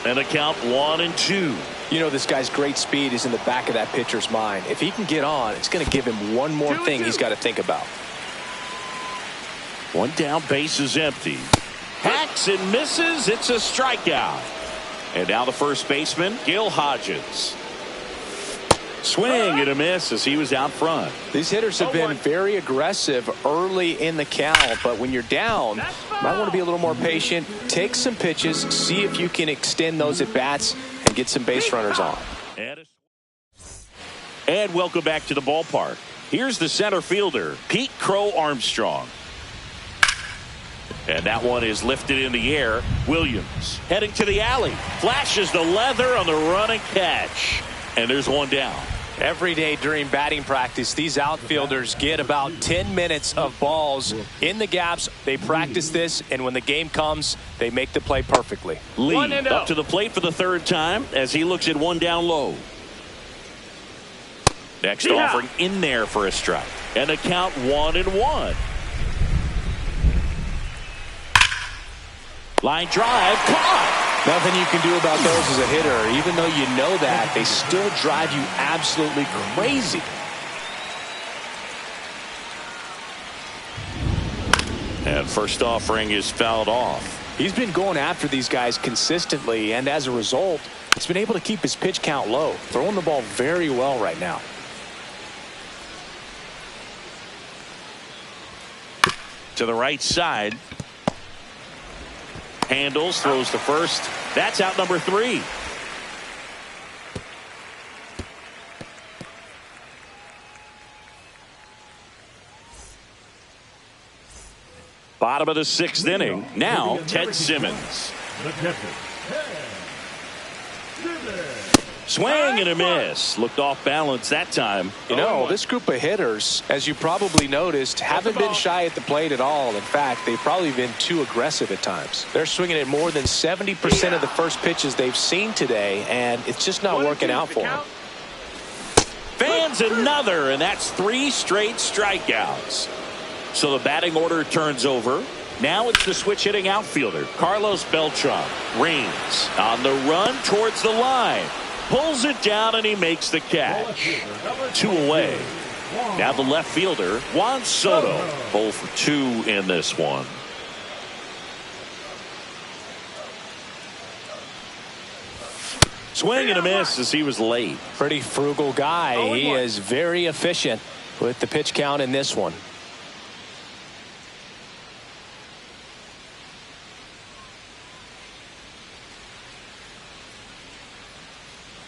And a count 1-2. You know, this guy's great speed is in the back of that pitcher's mind. If he can get on, it's going to give him one more thing he's got to think about. 1 down, base is empty. Hacks and misses. It's a strikeout. And now the first baseman, Gil Hodges. Swing and a miss as he was out front. These hitters have been very aggressive early in the count, but when you're down, you might want to be a little more patient. Take some pitches, see if you can extend those at bats and get some base runners on. And welcome back to the ballpark. Here's the center fielder, Pete Crow Armstrong. And that one is lifted in the air. Williams heading to the alley. Flashes the leather on the run and catch. And there's 1 down. Every day during batting practice, these outfielders get about 10 minutes of balls in the gaps. They practice this, and when the game comes, they make the play perfectly. Lee up to the plate for the 3rd time as he looks at 1 down low. Next offering in there for a strike. And the count 1-1. Line drive, caught. Nothing you can do about those as a hitter. Even though you know that, they still drive you absolutely crazy. And first offering is fouled off. He's been going after these guys consistently, and as a result, he's been able to keep his pitch count low, throwing the ball very well right now. To the right side. Handles, throws to first. That's out number 3. Bottom of the 6th inning. Now Ted Simmons. Swing and a miss. Looked off balance that time. You know, this group of hitters, as you probably noticed, haven't been shy at the plate at all. In fact, they've probably been too aggressive at times. They're swinging at more than 70% of the first pitches they've seen today, and it's just not working out for them. Fans another, and that's 3 straight strikeouts. So the batting order turns over. Now it's the switch hitting outfielder, Carlos Beltran. Reigns on the run towards the line. Pulls it down and he makes the catch. 2 away. Now the left fielder, Juan Soto. 0 for 2 in this one. Swing and a miss as he was late. Pretty frugal guy. He is very efficient with the pitch count in this one.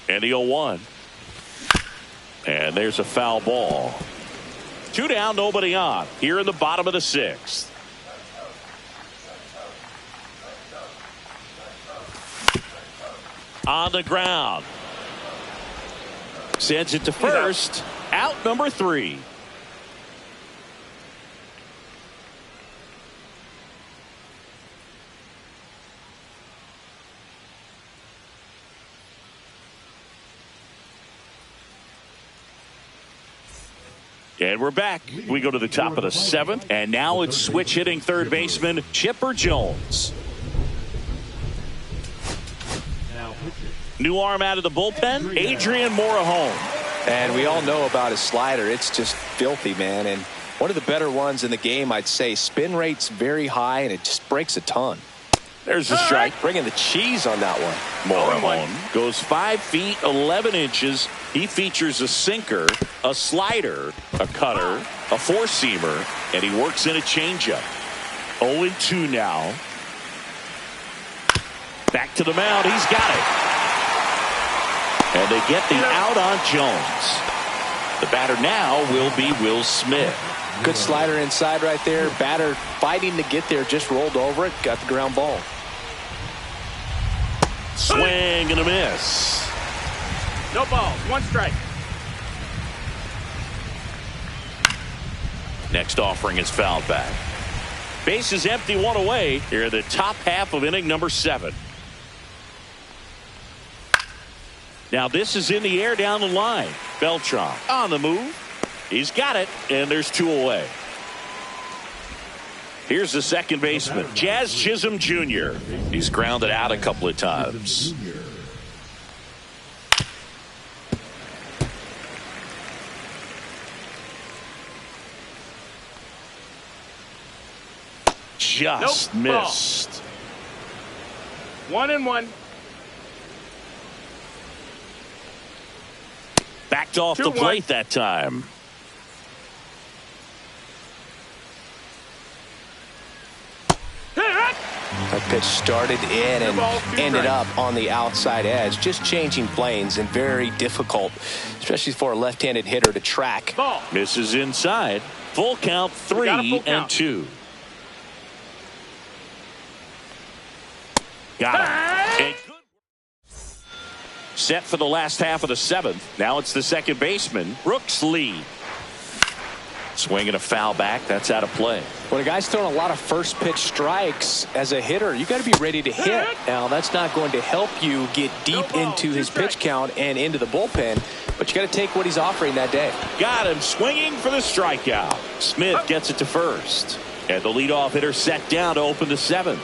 And the 0-1. And there's a foul ball. 2 down, nobody on. Here in the bottom of the 6th. On the ground. Sends it to first. Out number 3. And we're back. We go to the top of the 7th, and now it's switch hitting third baseman Chipper Jones. New arm out of the bullpen, Adrian Morejon. And we all know about his slider. It's just filthy, man. And one of the better ones in the game, I'd say. Spin rate's very high, and it just breaks a ton. There's the strike. Bringing the cheese on that one. Morejon goes 5 feet 11 inches. He features a sinker, a slider, a cutter, a 4-seamer, and he works in a changeup. 0-2 now. Back to the mound. He's got it. And they get the out on Jones. The batter now will be Will Smith. Good slider inside right there. Batter fighting to get there, just rolled over it, got the ground ball. Swing and a miss. No balls, 1 strike. Next offering is fouled back. Base is empty, 1 away. Here in the top half of inning number 7. Now this is in the air down the line. Beltran on the move. He's got it, and there's 2 away. Here's the second baseman, Jazz Chisholm Jr. He's grounded out a couple of times. Just missed. 1-1. Backed off the plate that time. That pitch started in and ended up on the outside edge. Just changing planes and very difficult, especially for a left-handed hitter to track. Misses inside. Full count, 3-2. Got it. Set for the last half of the 7th. Now it's the second baseman, Brooks Lee. Swinging a foul back. That's out of play. When a guy's throwing a lot of first pitch strikes as a hitter, you got to be ready to hit. Now, that's not going to help you get deep into his pitch count and into the bullpen, but you got to take what he's offering that day. Got him swinging for the strikeout. Smith gets it to first. And the leadoff hitter set down to open the 7th.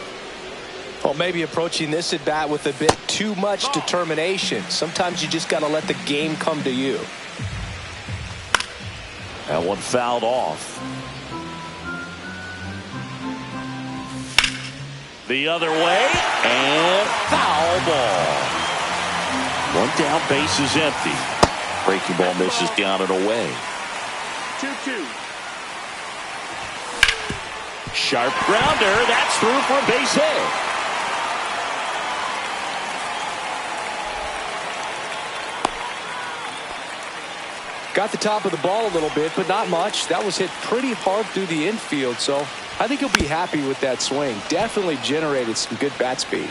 Well, maybe approaching this at bat with a bit too much determination. Sometimes you just got to let the game come to you. That one fouled off. The other way, and foul ball. One down, base is empty. Breaking ball misses down and away. 2-2. Sharp grounder, that's through for a base hit. Got the top of the ball a little bit, but not much. That was hit pretty hard through the infield, so I think he'll be happy with that swing. Definitely generated some good bat speed.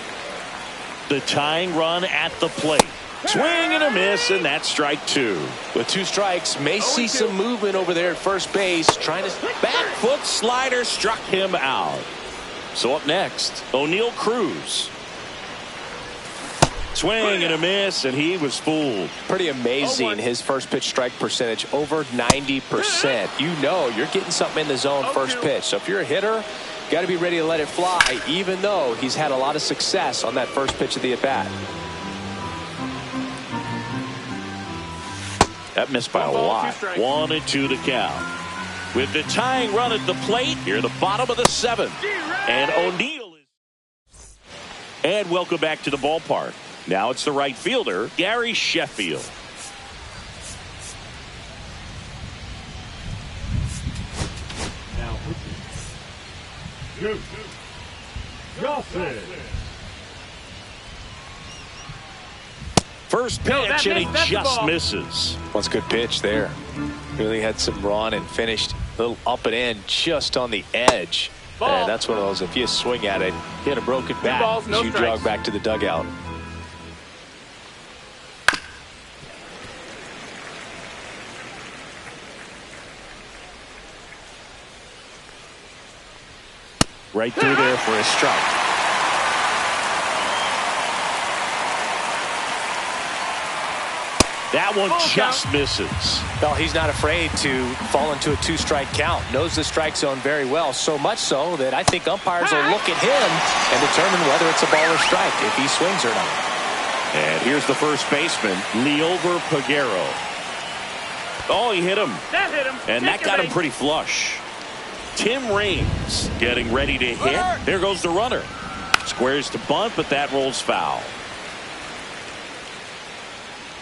The tying run at the plate. Swing and a miss, and that's strike two. With 2 strikes, may see some movement over there at first base. Trying to back foot slider struck him out. So up next, O'Neal Cruz. Swing and a miss, and he was fooled. Pretty amazing, his first pitch strike percentage, over 90%. You know you're getting something in the zone first pitch. So if you're a hitter, got to be ready to let it fly, even though he's had a lot of success on that first pitch of the at-bat. That missed by a lot. 1-2 to count. With the tying run at the plate, here the bottom of the 7th. And O'Neal is. And welcome back to the ballpark. Now it's the right fielder, Gary Sheffield. Now pitching. Gossett. First pitch, and he just misses. That's a good pitch there. Really had some run and finished a little up and in just on the edge. And that's one of those, if you swing at it, hit a broken bat, you jog back to the dugout. Right through there for a strike. That one just misses. Well, he's not afraid to fall into a 2-strike count. Knows the strike zone very well, so much so that I think umpires will look at him and determine whether it's a ball or strike, if he swings or not. And here's the first baseman, Liover Peguero. Oh, he hit him. That hit him. And that got him pretty flush. Tim Raines getting ready to hit. There goes the runner. Squares to bunt, but that rolls foul.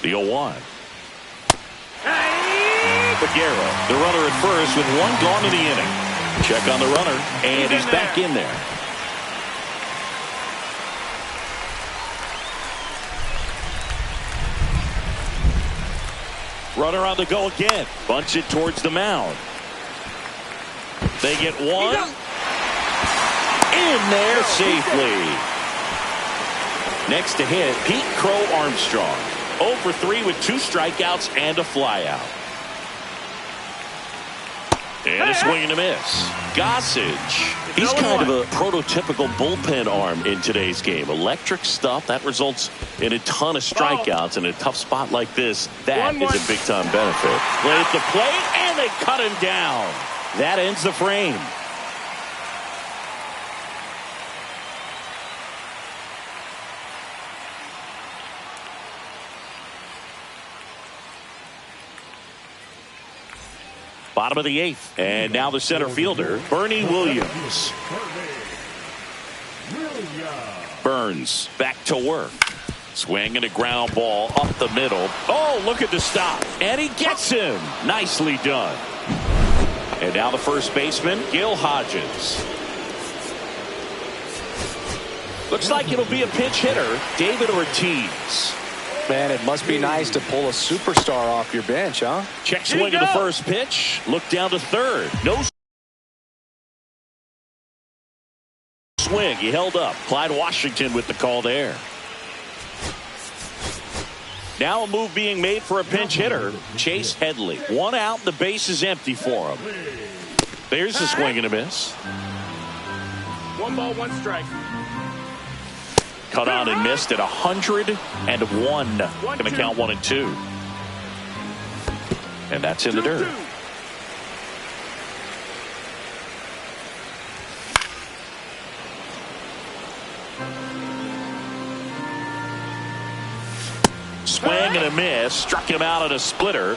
The 0-1. Peguero, the runner at first with 1 gone in the inning. Check on the runner, and he's back in there. Runner on the go again. Bunts it towards the mound. They get 1. In there safely. Next to hit, Pete Crow Armstrong. 0 for 3 with 2 strikeouts and a flyout. And a swing and a miss. Gossage. He's kind of a prototypical bullpen arm in today's game. Electric stuff that results in a ton of strikeouts. In a tough spot like this, that is a big-time benefit. Play at the plate, and they cut him down. That ends the frame. Bottom of the 8th. And now the center fielder, Bernie Williams. Burns back to work. Swing and a ground ball up the middle. Oh, look at the stop. And he gets him. Nicely done. And now the first baseman, Gil Hodges. Looks like it'll be a pinch hitter, David Ortiz. Man, it must be nice to pull a superstar off your bench, huh? Check swing of the first pitch. Look down to third. No swing. He held up. Clyde Washington with the call there. Now a move being made for a pinch hitter, Chase Headley. 1 out, the base is empty for him. There's the swing and a miss. 1 ball, 1 strike. Cut on and missed at 101. Going to count 1 and 2. And that's in the dirt. Swing and a miss. Struck him out at a splitter.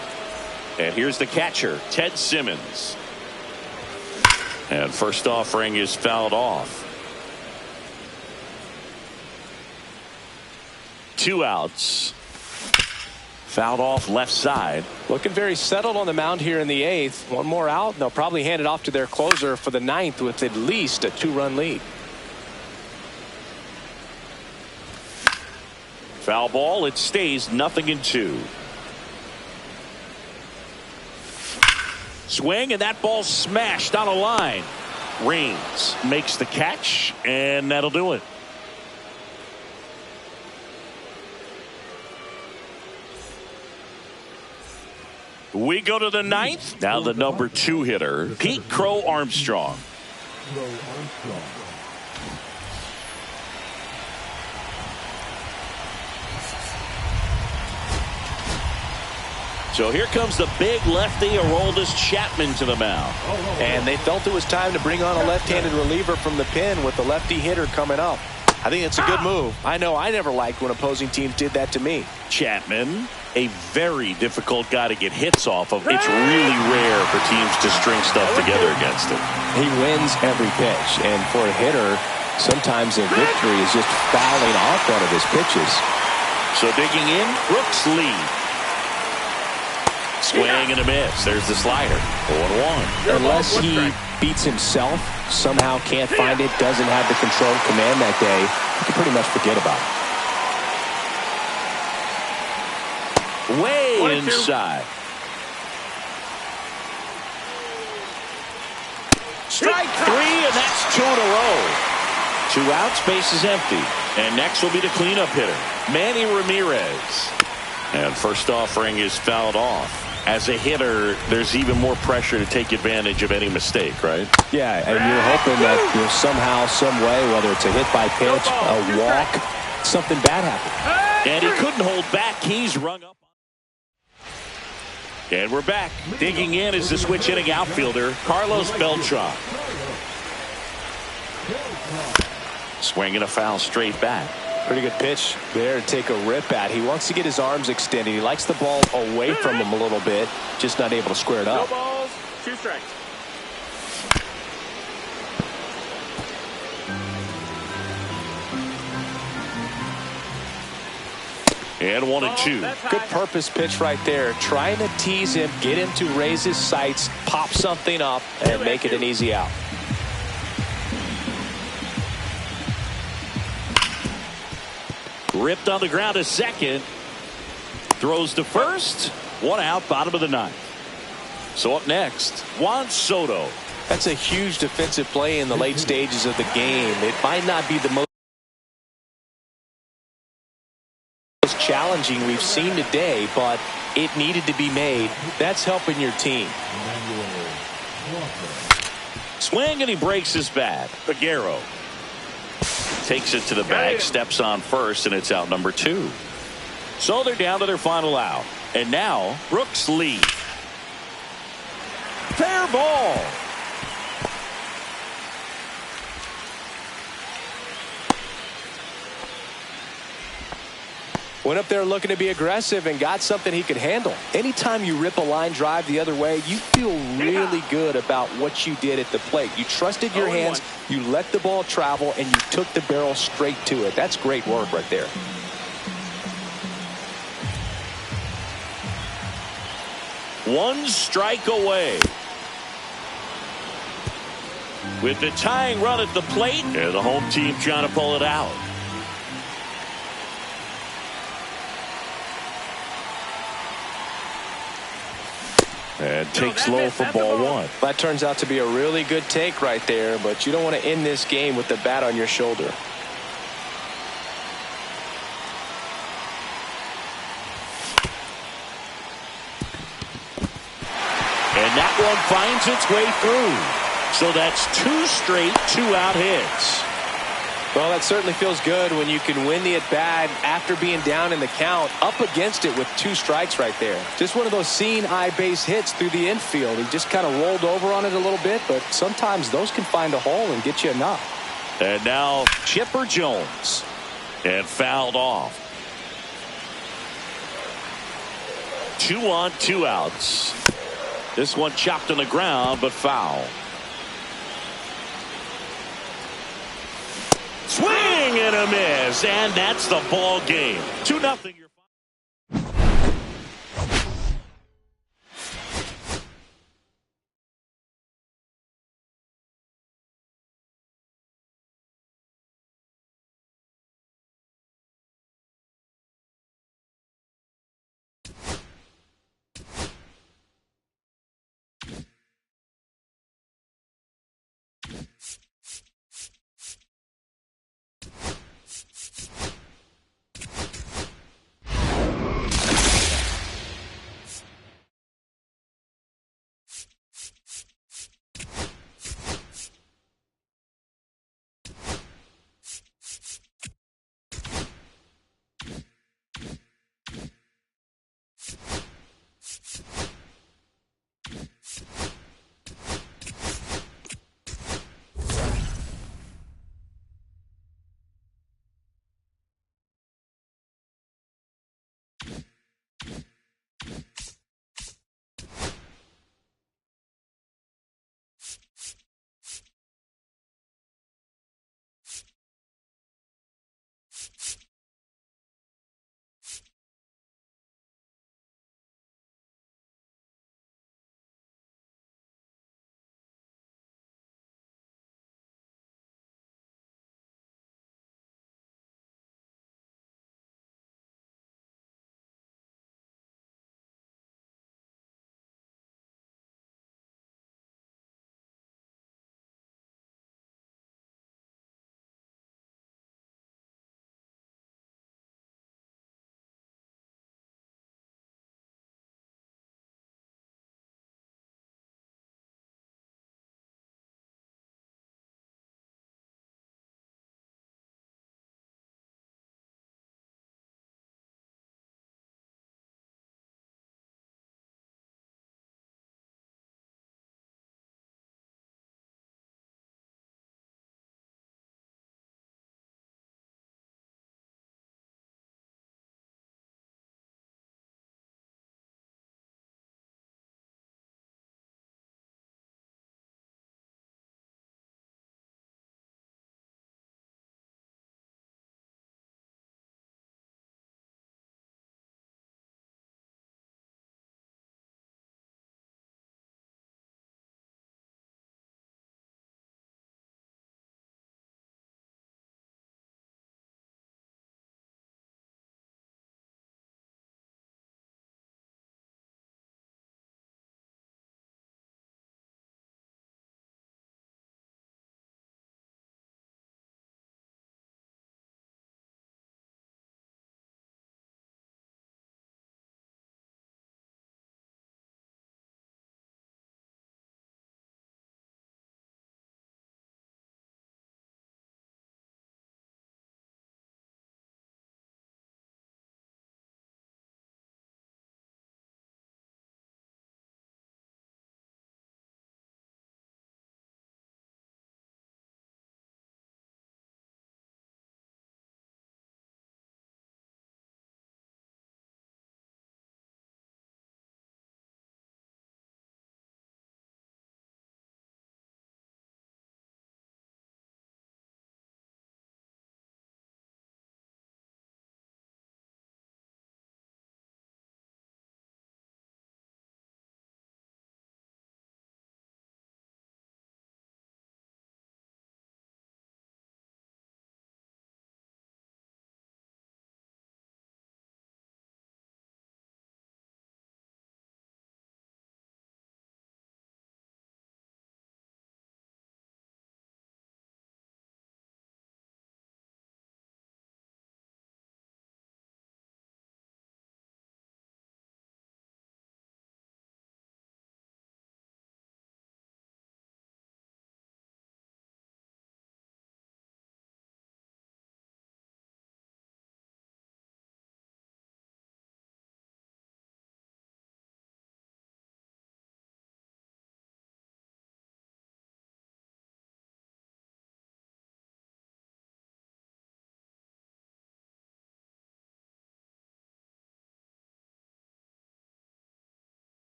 And here's the catcher, Ted Simmons. And first offering is fouled off. 2 outs. Fouled off left side. Looking very settled on the mound here in the 8th. 1 more out, and they'll probably hand it off to their closer for the 9th with at least a 2-run lead. Foul ball. It stays 0-2. Swing, and that ball smashed on a line. Reigns makes the catch, and that'll do it. We go to the ninth. Now the number 2 hitter, Pete Crow Armstrong. So here comes the big lefty, Aroldis Chapman, to the mound. And they felt it was time to bring on a left-handed reliever from the pen with the lefty hitter coming up. I think it's a good move. I know I never liked when opposing teams did that to me. Chapman, a very difficult guy to get hits off of. It's really rare for teams to string stuff together against him. He wins every pitch, and for a hitter, sometimes a victory is just fouling off one of his pitches. So digging in, Brooks Lee. Swing and a miss. There's the slider. 0-1. Unless he beats himself, somehow can't find it, doesn't have the control command that day, you can pretty much forget about it. Way inside. Strike 3, and that's 2 in a row. 2 outs, base is empty. And next will be the cleanup hitter, Manny Ramirez. And first offering is fouled off. As a hitter, there's even more pressure to take advantage of any mistake, right? Yeah, and you're hoping that somehow, some way, whether it's a hit by pitch, a walk, something bad happened. And he couldn't hold back. He's rung up. And we're back. Digging in is the switch hitting outfielder, Carlos Beltran. Swinging a foul straight back. Pretty good pitch there to take a rip at. He wants to get his arms extended. He likes the ball away from him a little bit, just not able to square it up. 2 balls, 2 strikes. And 1-2. Good purpose pitch right there. Trying to tease him, get him to raise his sights, pop something up, and make it an easy out. Ripped on the ground to second. Throws to first. 1 out, bottom of the 9th. So up next, Juan Soto. That's a huge defensive play in the late stages of the game. It might not be the most challenging we've seen today, but it needed to be made. That's helping your team. Swing, and he breaks his bat. Aguero takes it to the bag, steps on first, and it's out number 2. So they're down to their final out. And now, Brooks Lee. Fair ball. Went up there looking to be aggressive and got something he could handle. Anytime you rip a line drive the other way, you feel really good about what you did at the plate. You trusted your hands, you let the ball travel, and you took the barrel straight to it. That's great work right there. One strike away. With the tying run at the plate, and the home team trying to pull it out. And takes low for ball 1. That turns out to be a really good take right there, but you don't want to end this game with the bat on your shoulder. And that one finds its way through. So that's 2 straight 2-out hits. Well, that certainly feels good when you can win the at-bat after being down in the count, up against it with 2 strikes right there. Just one of those seeing eye base hits through the infield. He just kind of rolled over on it a little bit, but sometimes those can find a hole and get you enough. And now Chipper Jones. And fouled off. 2 on, 2 outs. This one chopped on the ground, but foul. Swing and a miss, and that's the ball game. 2-0.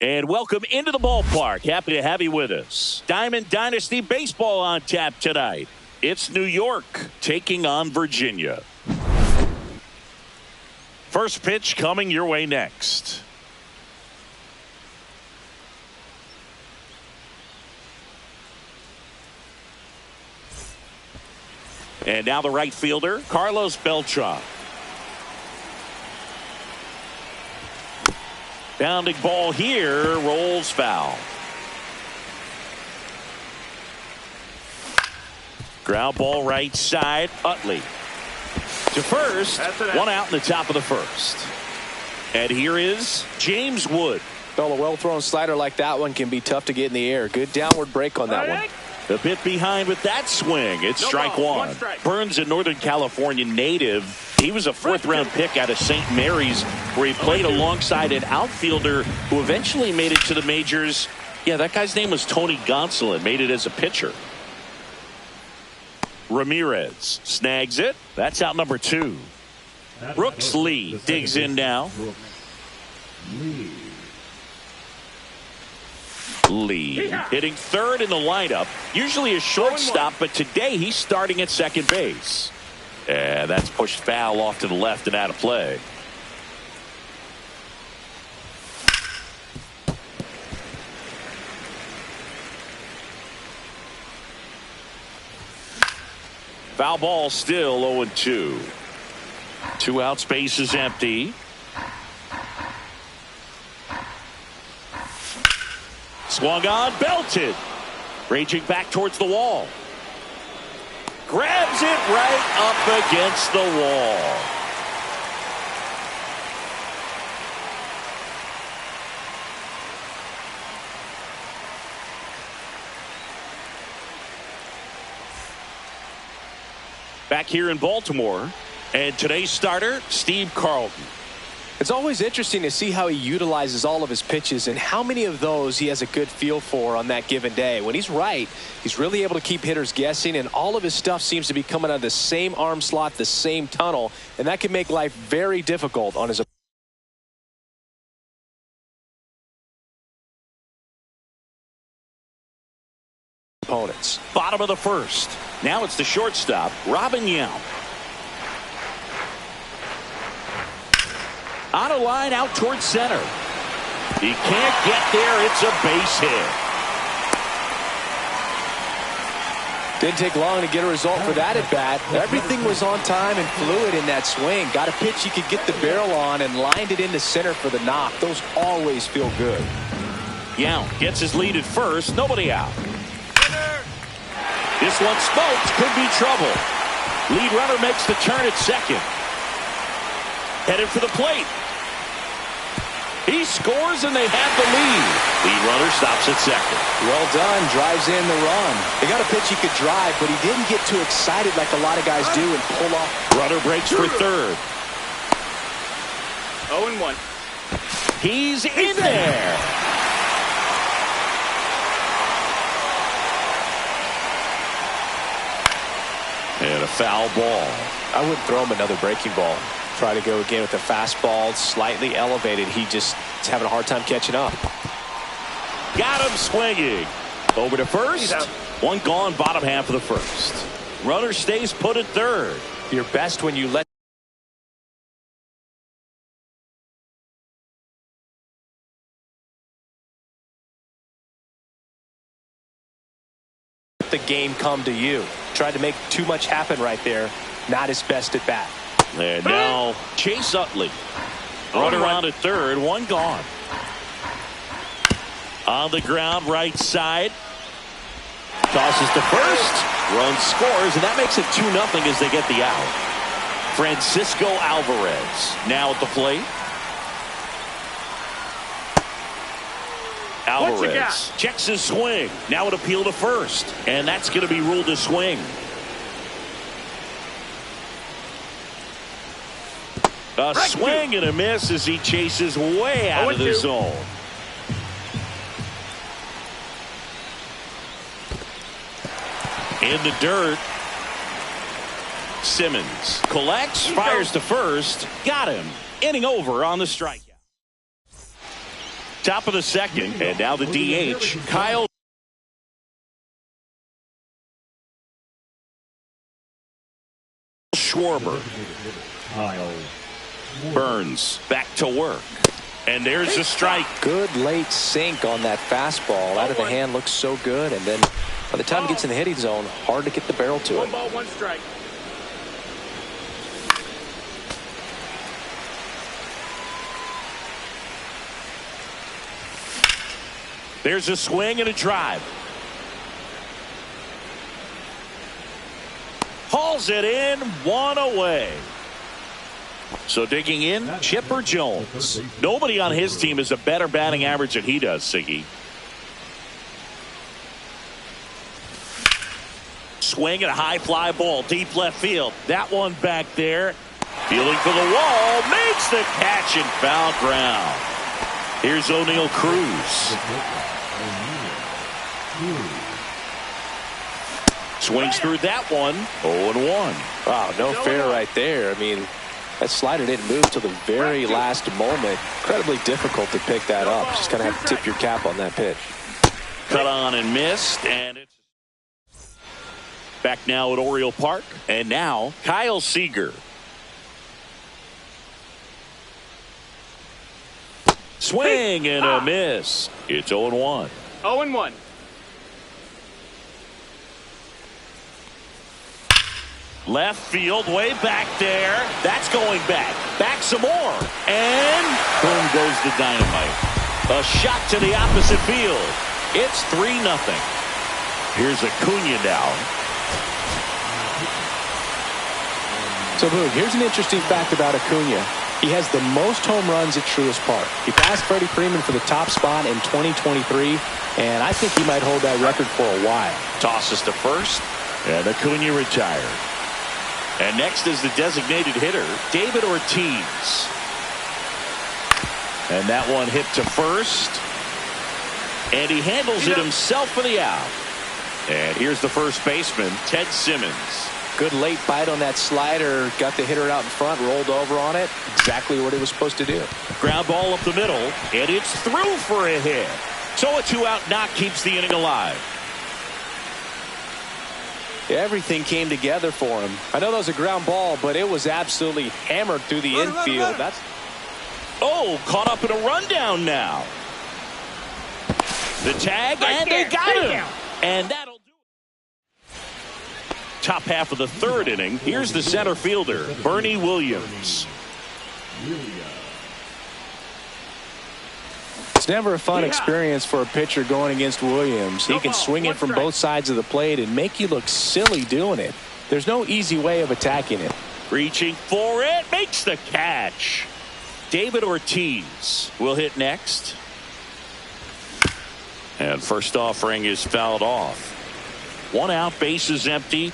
And welcome into the ballpark. Happy to have you with us. Diamond Dynasty Baseball on tap tonight. It's New York taking on Virginia. First pitch coming your way next. And now the right fielder, Carlos Beltran. Bounding ball here, rolls foul. Ground ball right side, Utley. To first, one out in the top of the first. And here is James Wood. Well, a well-thrown slider like that one can be tough to get in the air. Good downward break on that one. A bit behind with that swing. It's strike one. Burns, a Northern California native. He was a fourth-round pick out of St. Mary's, where he played alongside an outfielder who eventually made it to the majors. Yeah, that guy's name was Tony Gonsolin. Made it as a pitcher. Ramirez snags it. That's out number 2. Brooks Lee digs in now. Lee hitting third in the lineup. Usually a shortstop, but today he's starting at second base. And that's pushed foul off to the left and out of play. Foul ball still 0-2. 2 outs, base is empty. Swung on, belted. Raging back towards the wall. Grabs it right up against the wall. Back here in Baltimore, and today's starter, Steve Carlton. It's always interesting to see how he utilizes all of his pitches and how many of those he has a good feel for on that given day. When he's right, he's really able to keep hitters guessing, and all of his stuff seems to be coming out of the same arm slot, the same tunnel, and that can make life very difficult on his opponents. Bottom of the first. Now it's the shortstop, Robin Yount. On a line out towards center. He can't get there. It's a base hit. Didn't take long to get a result for that at bat. Everything was on time and fluid in that swing. Got a pitch he could get the barrel on and lined it into center for the knock. Those always feel good. Yount gets his lead at first. Nobody out. This one smoked. Could be trouble. Lead runner makes the turn at second. Headed for the plate. He scores and they have the lead. Lead runner stops at second. Well done. Drives in the run. They got a pitch he could drive, but he didn't get too excited like a lot of guys do and pull off. Runner breaks for third. 0-1. He's in there. And a foul ball. I wouldn't throw him another breaking ball. Try to go again with the fastball, slightly elevated. He just is having a hard time catching up. Got him swinging. Over to first. One gone, bottom half of the first. Runner stays put at third. You're best when you let the game come to you. Tried to make too much happen right there. Not his best at bat. And now Chase Utley. Runner on at third, one gone. On the ground, right side. Tosses to first. Run scores, and that makes it 2-0 as they get the out. Francisco Alvarez now at the plate. Alvarez checks his swing. Now an appeal to first, and that's going to be ruled a swing. A swing and a miss as he chases way out of the zone. In the dirt. Simmons collects, fires to first. Got him. Inning over on the strikeout. Top of the second, and now the DH, Kyle Schwarber. Burns back to work. And there's a strike. Good late sink on that fastball. Out of the hand looks so good. And then by the time it gets in the hitting zone, hard to get the barrel to it. 1 ball, 1 strike. There's a swing and a drive. Hauls it in, 1 away. So digging in, Chipper Jones. Nobody on his team has a better batting average than he does, Siggy. Swing and a high fly ball, deep left field. That one back there. Feeling for the wall, makes the catch in foul ground. Here's O'Neal Cruz. Swings through that one, 0-1. Wow, no fair right there. I mean, that slider didn't move till the very last moment. Incredibly difficult to pick that up. Just kind of have to tip your cap on that pitch. Cut on and missed, and it's back now at Oriole Park. And now Kyle Seager. Swing and a miss. It's 0-1. 0-1. Left field, way back there. That's going back. Back some more. And boom goes the dynamite. A shot to the opposite field. It's 3-0. Here's Acuna now. So, Boog, here's an interesting fact about Acuna. He has the most home runs at Truist Park. He passed Freddie Freeman for the top spot in 2023, and I think he might hold that record for a while. Tosses to first, and Acuna retired. And next is the designated hitter, David Ortiz. And that one hit to first. And he handles it himself for the out. And here's the first baseman, Ted Simmons. Good late bite on that slider. Got the hitter out in front, rolled over on it. Exactly what he was supposed to do. Ground ball up the middle, and it's through for a hit. So a 2-out knock keeps the inning alive. Everything came together for him. I know that was a ground ball, but it was absolutely hammered through the infield. That's caught up in a rundown now. The tag, and they got him. And that'll do it. Top half of the third inning. Here's the center fielder, Bernie Williams. It's never a fun experience for a pitcher going against Williams. He can swing it from both sides of the plate and make you look silly doing it. There's no easy way of attacking it. Reaching for it, makes the catch. David Ortiz will hit next. And first offering is fouled off. 1 out, base is empty.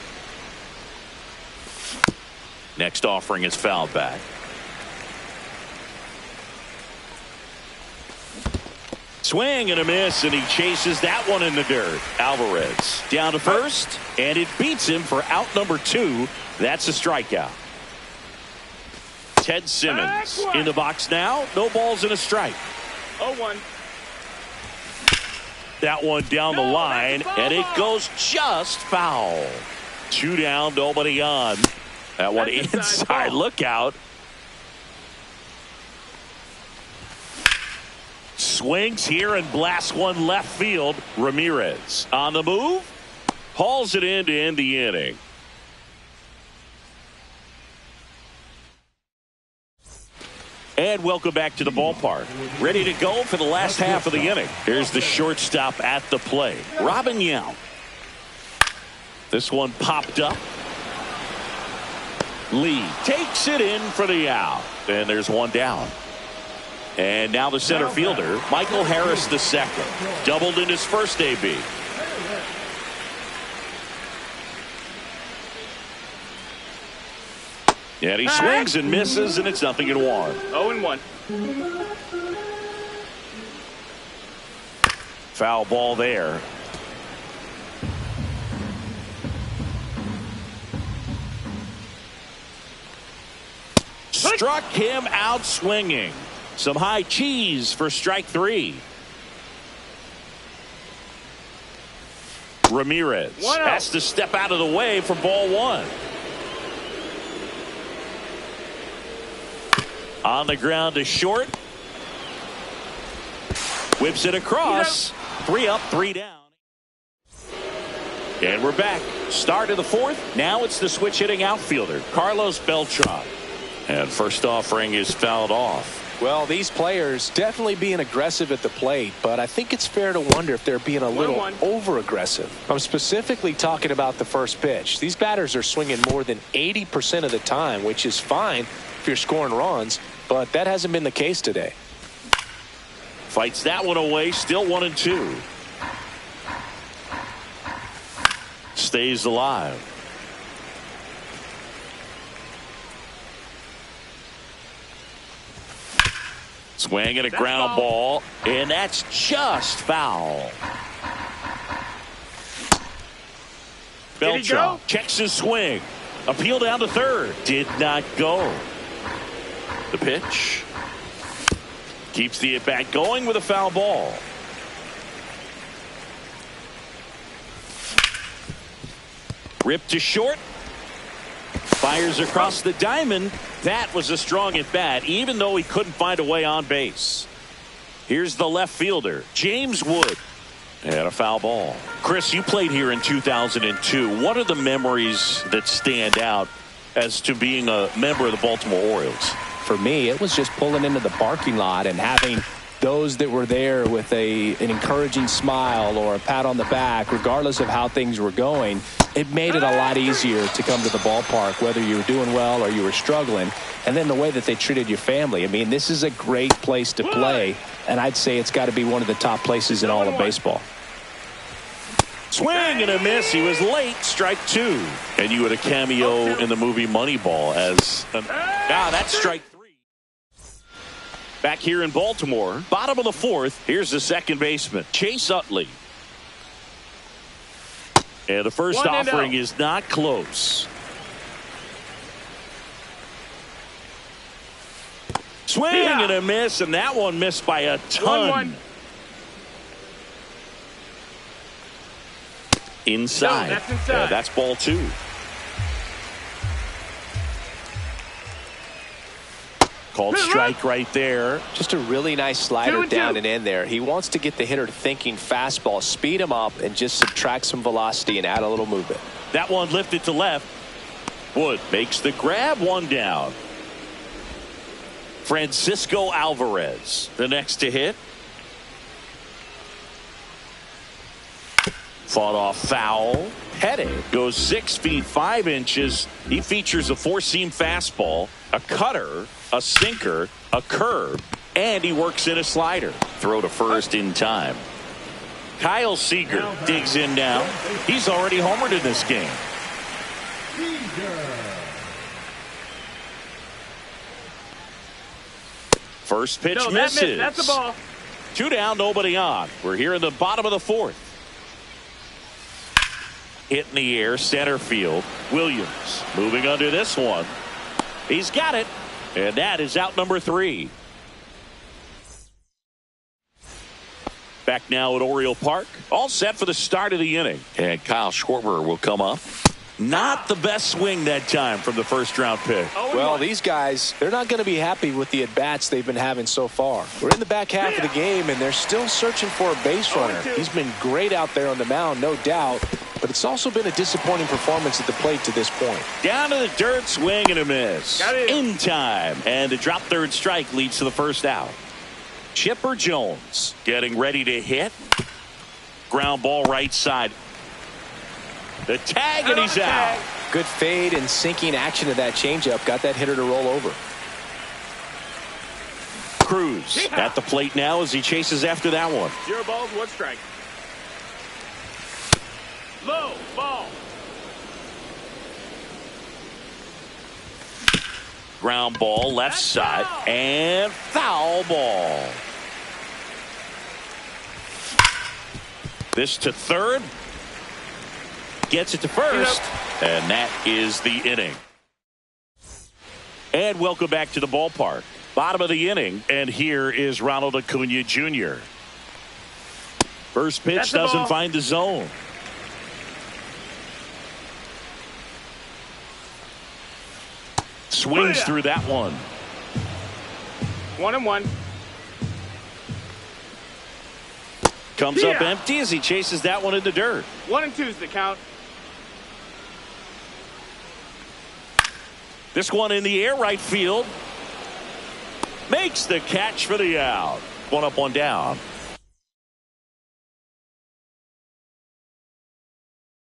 Next offering is fouled back. Swing and a miss, and he chases that one in the dirt. Alvarez down to first, and it beats him for out number 2. That's a strikeout. Ted Simmons in the box now. No balls and a strike. 0-1. That one down the line, and it goes just foul. 2 down, nobody on. That one inside. Look out. Swings here and blasts one left field. Ramirez on the move. Hauls it in to end the inning. And welcome back to the ballpark. Ready to go for the last half of the inning. Here's the shortstop at the plate, Robin Yount. This one popped up. Lee takes it in for the out. And there's one down. And now the center fielder, Michael Harris II. Doubled in his first AB. And he swings and misses, and it's 0-1. 0-1. Foul ball there. Struck him out swinging. Some high cheese for strike 3. Ramirez 1-0. has to step out of the way for ball one. On the ground to short. Whips it across. 3 up, 3 down. And we're back. Start of the fourth. Now it's the switch hitting outfielder, Carlos Beltran. And first offering is fouled off. Well, these players definitely being aggressive at the plate, but I think it's fair to wonder if they're being a little over-aggressive. I'm specifically talking about the first pitch. These batters are swinging more than 80% of the time, which is fine if you're scoring runs, but that hasn't been the case today. Fights that one away, still 1-2. Stays alive. Swing and a ground ball, and that's just foul. Beltran checks his swing. Appeal down to third. Did not go. The pitch. Keeps the at-bat going with a foul ball. Ripped to short. Fires across the diamond. That was a strong at-bat, even though he couldn't find a way on base. Here's the left fielder, James Wood. And a foul ball. Chris, you played here in 2002. What are the memories that stand out as to being a member of the Baltimore Orioles? For me, it was just pulling into the parking lot and having those that were there with an encouraging smile or a pat on the back, regardless of how things were going. It made it a lot easier to come to the ballpark, whether you were doing well or you were struggling. And then the way that they treated your family. I mean, this is a great place to play, and I'd say it's got to be one of the top places in all of baseball. Swing and a miss. He was late. Strike two. And you had a cameo in the movie Moneyball as that's strike three. Back here in Baltimore, bottom of the fourth. Here's the second baseman, Chase Utley. And the first offering is not close. Swing and a miss, and that one missed by a ton. 1-1. Inside. No, that's inside. That's ball two. Called strike right there. Just a really nice slider down and in there. He wants to get the hitter thinking fastball, speed him up, and just subtract some velocity and add a little movement. That one lifted to left. Wood makes the grab, one down. Francisco Alvarez, the next to hit. Fought off foul. Petty goes 6 feet 5 inches. He features a four-seam fastball, a cutter, a sinker, a curve, and he works in a slider. Throw to first in time. Kyle Seager digs in now. He's already homered in this game. First pitch misses. That's the ball. 2 down, nobody on. We're here in the bottom of the fourth. Hit in the air, center field. Williams moving under this one. He's got it. And that is out number 3. Back now at Oriole Park. All set for the start of the inning. And Kyle Schwarber will come up. Not the best swing that time from the first round pick. Well, these guys, they're not going to be happy with the at-bats they've been having so far. We're in the back half of the game, and they're still searching for a base runner. He's been great out there on the mound, no doubt, but it's also been a disappointing performance at the plate to this point. Down to the dirt, swing and a miss. In time, and the drop third strike leads to the first out. Chipper Jones getting ready to hit. Ground ball right side. The tag, and he's out. Good fade and sinking action of that changeup got that hitter to roll over. Cruz at the plate now as he chases after that one. 0 balls, 1 strike. Low ball. Ground ball left side and foul ball. This to third. Gets it to first, and that is the inning. And welcome back to the ballpark. Bottom of the inning, and here is Ronald Acuna Jr. First pitch doesn't find the zone. Swings through that one. 1-1. Comes up empty as he chases that one in the dirt. 1-2's the count. This one in the air, right field. Makes the catch for the out. One up, one down.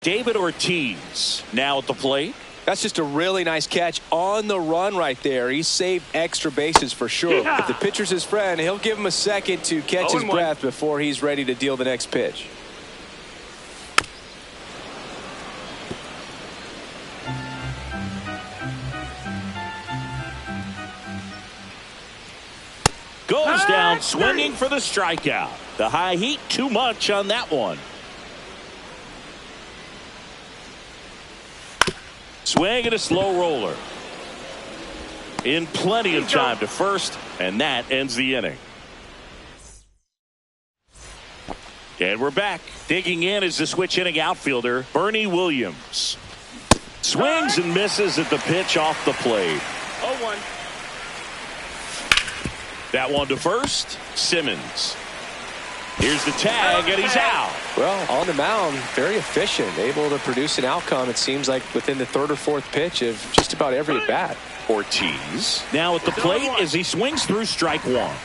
David Ortiz now at the plate. That's just a really nice catch on the run right there. He saved extra bases for sure. Yeah. If the pitcher's his friend, he'll give him a second to catch his 0-1. breath before he's ready to deal the next pitch. Goes down swinging for the strikeout. The high heat too much on that one. Swing and a slow roller. In plenty of time to first, and that ends the inning. And we're back. Digging in is the switch hitting outfielder, Bernie Williams. Swings and misses at the pitch off the plate. 0-1. That one to first, Simmons. Here's the tag, and he's out. Well, on the mound, very efficient, able to produce an outcome, it seems like, within the third or fourth pitch of just about every at bat. Ortiz now at the plate as he swings through strike one.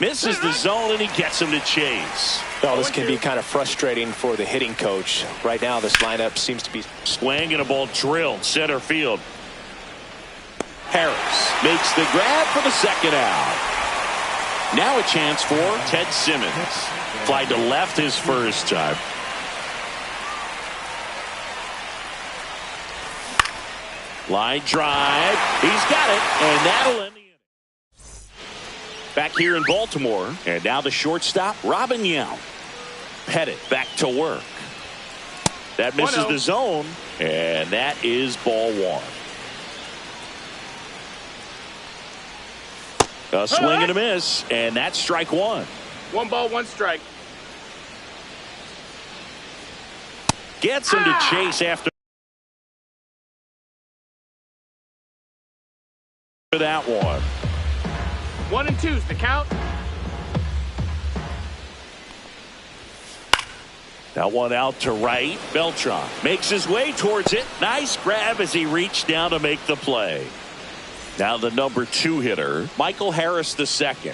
Misses the zone, and he gets him to chase. Well, this can be kind of frustrating for the hitting coach. Right now, this lineup seems to be... Swing and a ball drilled center field. Harris makes the grab for the second out. Now a chance for Ted Simmons. Fly to left his first time. Line drive. He's got it, and that'll end the inning. Back here in Baltimore, and now the shortstop, Robin Yount. Pettit back to work. That misses the zone, and that is ball one. A swing and a miss, and that's strike one. 1 ball, 1 strike. Gets him to chase after that one. 1-2's the count. That one out to right. Beltran makes his way towards it. Nice grab as he reached down to make the play. Now the number 2 hitter, Michael Harris II.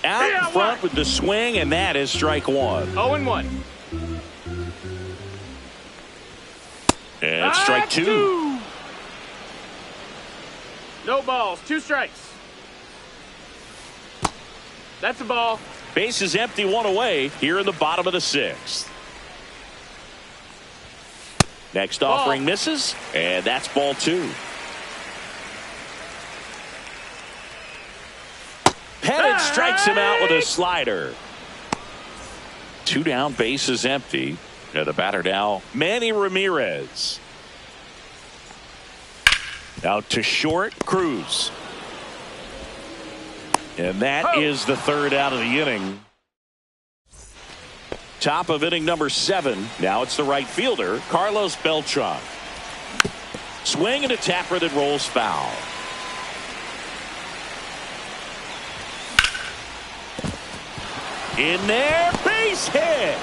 Out in front with the swing, and that is strike one. 0-1. And strike two. No balls, 2 strikes. That's a ball. Base is empty, 1 away here in the bottom of the 6th. Next offering misses, and that's ball 2. Pettit strikes him out with a slider. 2 down, base is empty. And the batter now, Manny Ramirez. Out to short, Cruz. And that is the 3rd out of the inning. Top of inning number 7. Now it's the right fielder, Carlos Beltran. Swing and a tapper that rolls foul. In there, base hit.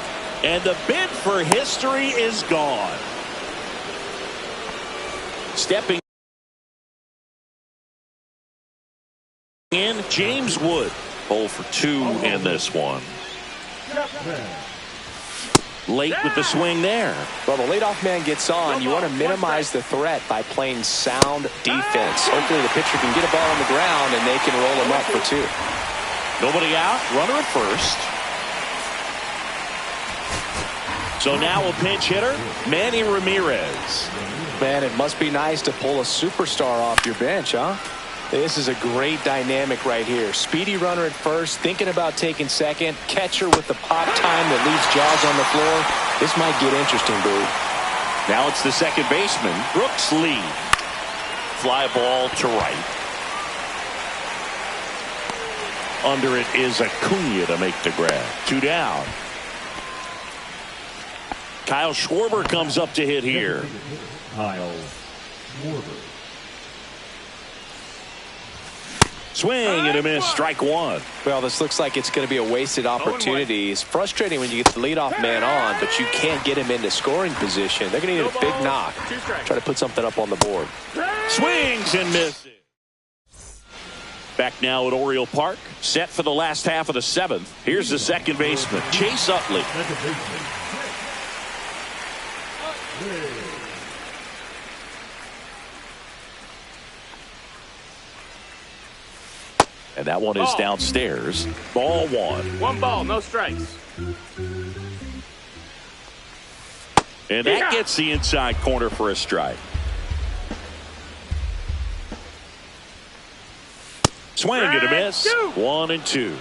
And the bid for history is gone. Stepping in, James Wood. 0 for 2 in this one. Late with the swing there. Well, the leadoff man gets on. You want to minimize the threat by playing sound defense. Hopefully the pitcher can get a ball on the ground and they can roll him up for 2. Nobody out, runner at first. So now a pinch hitter, Manny Ramirez. Man, it must be nice to pull a superstar off your bench, huh? This is a great dynamic right here. Speedy runner at first, thinking about taking second. Catcher with the pop time that leaves Jaws on the floor. This might get interesting, Boo. Now it's the second baseman, Brooks Lee. Fly ball to right. Under it is Acuna to make the grab. 2 down. Kyle Schwarber comes up to hit here. Kyle Schwarber. Swing and a miss, strike one. Well, this looks like it's going to be a wasted opportunity. It's frustrating when you get the leadoff man on, but you can't get him into scoring position. They're going to need a big knock. Try to put something up on the board. Swings and misses. Back now at Oriole Park, set for the last half of the seventh. Here's the second baseman, Chase Utley. Second baseman. Utley. And that one is downstairs. Ball one. One ball, no strikes. And that gets the inside corner for a strike. Swing and a miss. 1-2.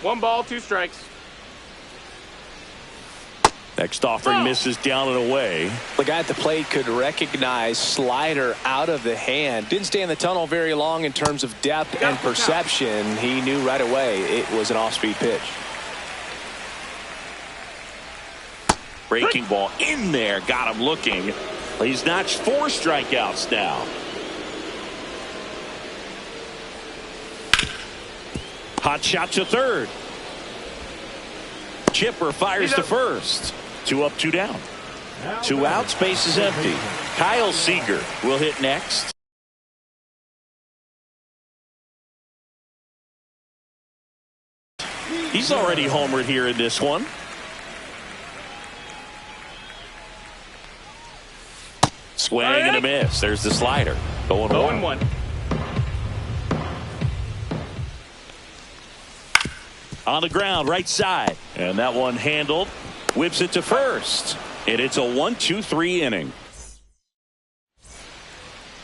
One ball, two strikes. Next offering misses down and away. The guy at the plate could recognize slider out of the hand. Didn't stay in the tunnel very long in terms of depth and perception. He knew right away it was an off-speed pitch. Breaking ball in there. Got him looking. He's notched 4 strikeouts now. Hot shot to third. Chipper fires to first. 2 up, 2 down. 2 outs, base is empty. Kyle Seager will hit next. He's already homered here in this one. Swing and a miss. There's the slider. Going 0-1. On the ground, right side. And that one handled. Whips it to first. And it's a 1-2-3 inning.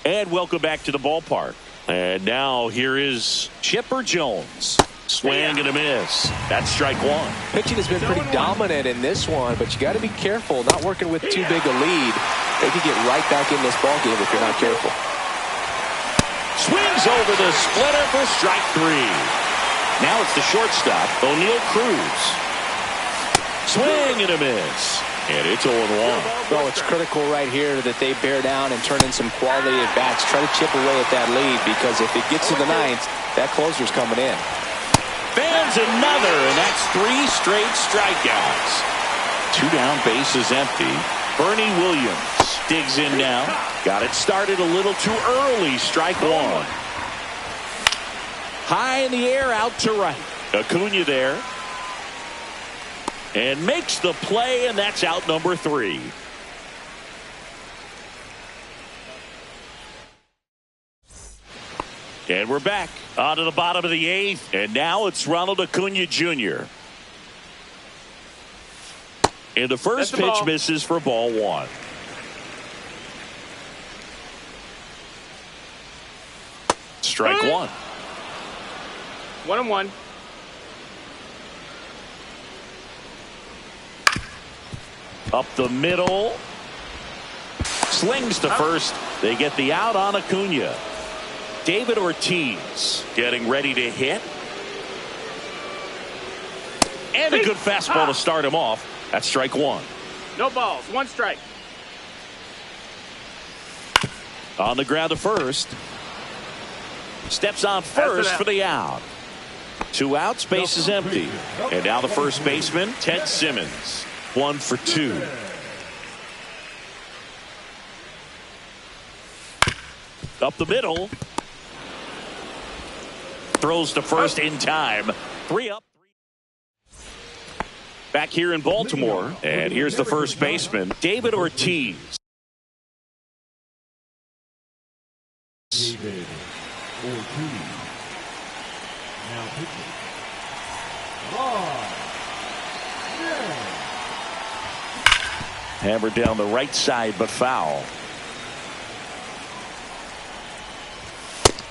And welcome back to the ballpark. And now here is Chipper Jones. Swing and a miss. That's strike one. Pitching has been pretty dominant in this one, but you got to be careful. Not working with too big a lead. They could get right back in this ball game if you're not careful. Swings over the splitter for strike 3. Now it's the shortstop, O'Neal Cruz. Swing and a miss. And it's 0-1. Well, it's critical right here that they bear down and turn in some quality at bats. Try to chip away at that lead, because if it gets to the ninth, that closer's coming in. Fans another, and that's 3 straight strikeouts. 2 down, base is empty. Bernie Williams digs in now. Got it started a little too early. Strike 1. High in the air, out to right. Acuna there. And makes the play, and that's out number 3. And we're back on to the bottom of the 8th. And now it's Ronald Acuna Jr. And the first pitch misses for ball 1. Strike 1. 1-1. Up the middle. Slings to first. They get the out on Acuna. David Ortiz getting ready to hit. And a good fastball to start him off. That's strike 1. No balls, 1 strike. On the ground to first. Steps on first for the out. 2 outs, base is empty. And now the first baseman, Ted Simmons. 1 for 2. Up the middle. Throws to first in time. 3 up. Back here in Baltimore. And here's the first baseman, David Ortiz. David Ortiz. Now pitching. Hammered down the right side, but foul.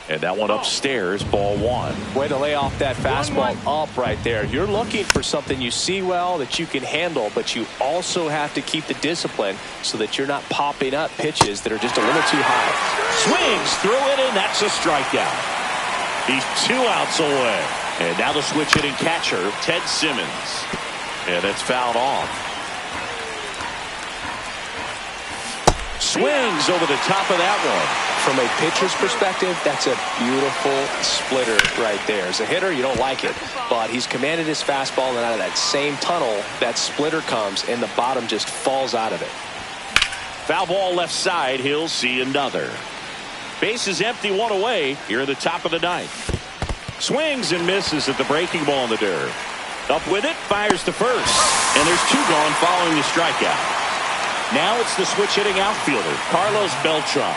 And that one upstairs, ball 1. Way to lay off that fastball up right there. You're looking for something you see well that you can handle, but you also have to keep the discipline so that you're not popping up pitches that are just a little too high. Swings through it, and that's a strikeout. He's 2 outs away. And now the switch hitting catcher, Ted Simmons. And it's fouled off. swings over the top of that one. From a pitcher's perspective, that's a beautiful splitter right there. As a hitter, you don't like it, but he's commanded his fastball, and out of that same tunnel, that splitter comes, and the bottom just falls out of it. Foul ball left side. He'll see another. Base is empty, one away here in the top of the ninth. Swings and misses at the breaking ball in the dirt. Up with it, fires to first, and there's two gone following the strikeout. Now it's the switch hitting outfielder, Carlos Beltran.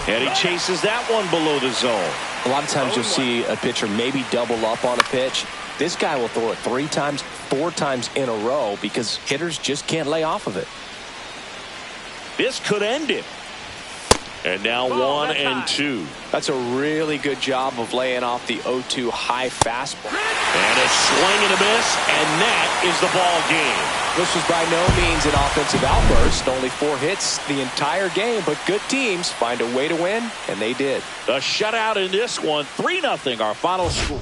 And he chases that one below the zone. A lot of times you'll see a pitcher maybe double up on a pitch. This guy will throw it 3 times, 4 times in a row because hitters just can't lay off of it. This could end it. And now 1-2. That's a really good job of laying off the 0-2 high fastball. And a swing and a miss, and that is the ball game. This was by no means an offensive outburst. Only 4 hits the entire game, but good teams find a way to win, and they did. The shutout in this one, 3-0 our final score.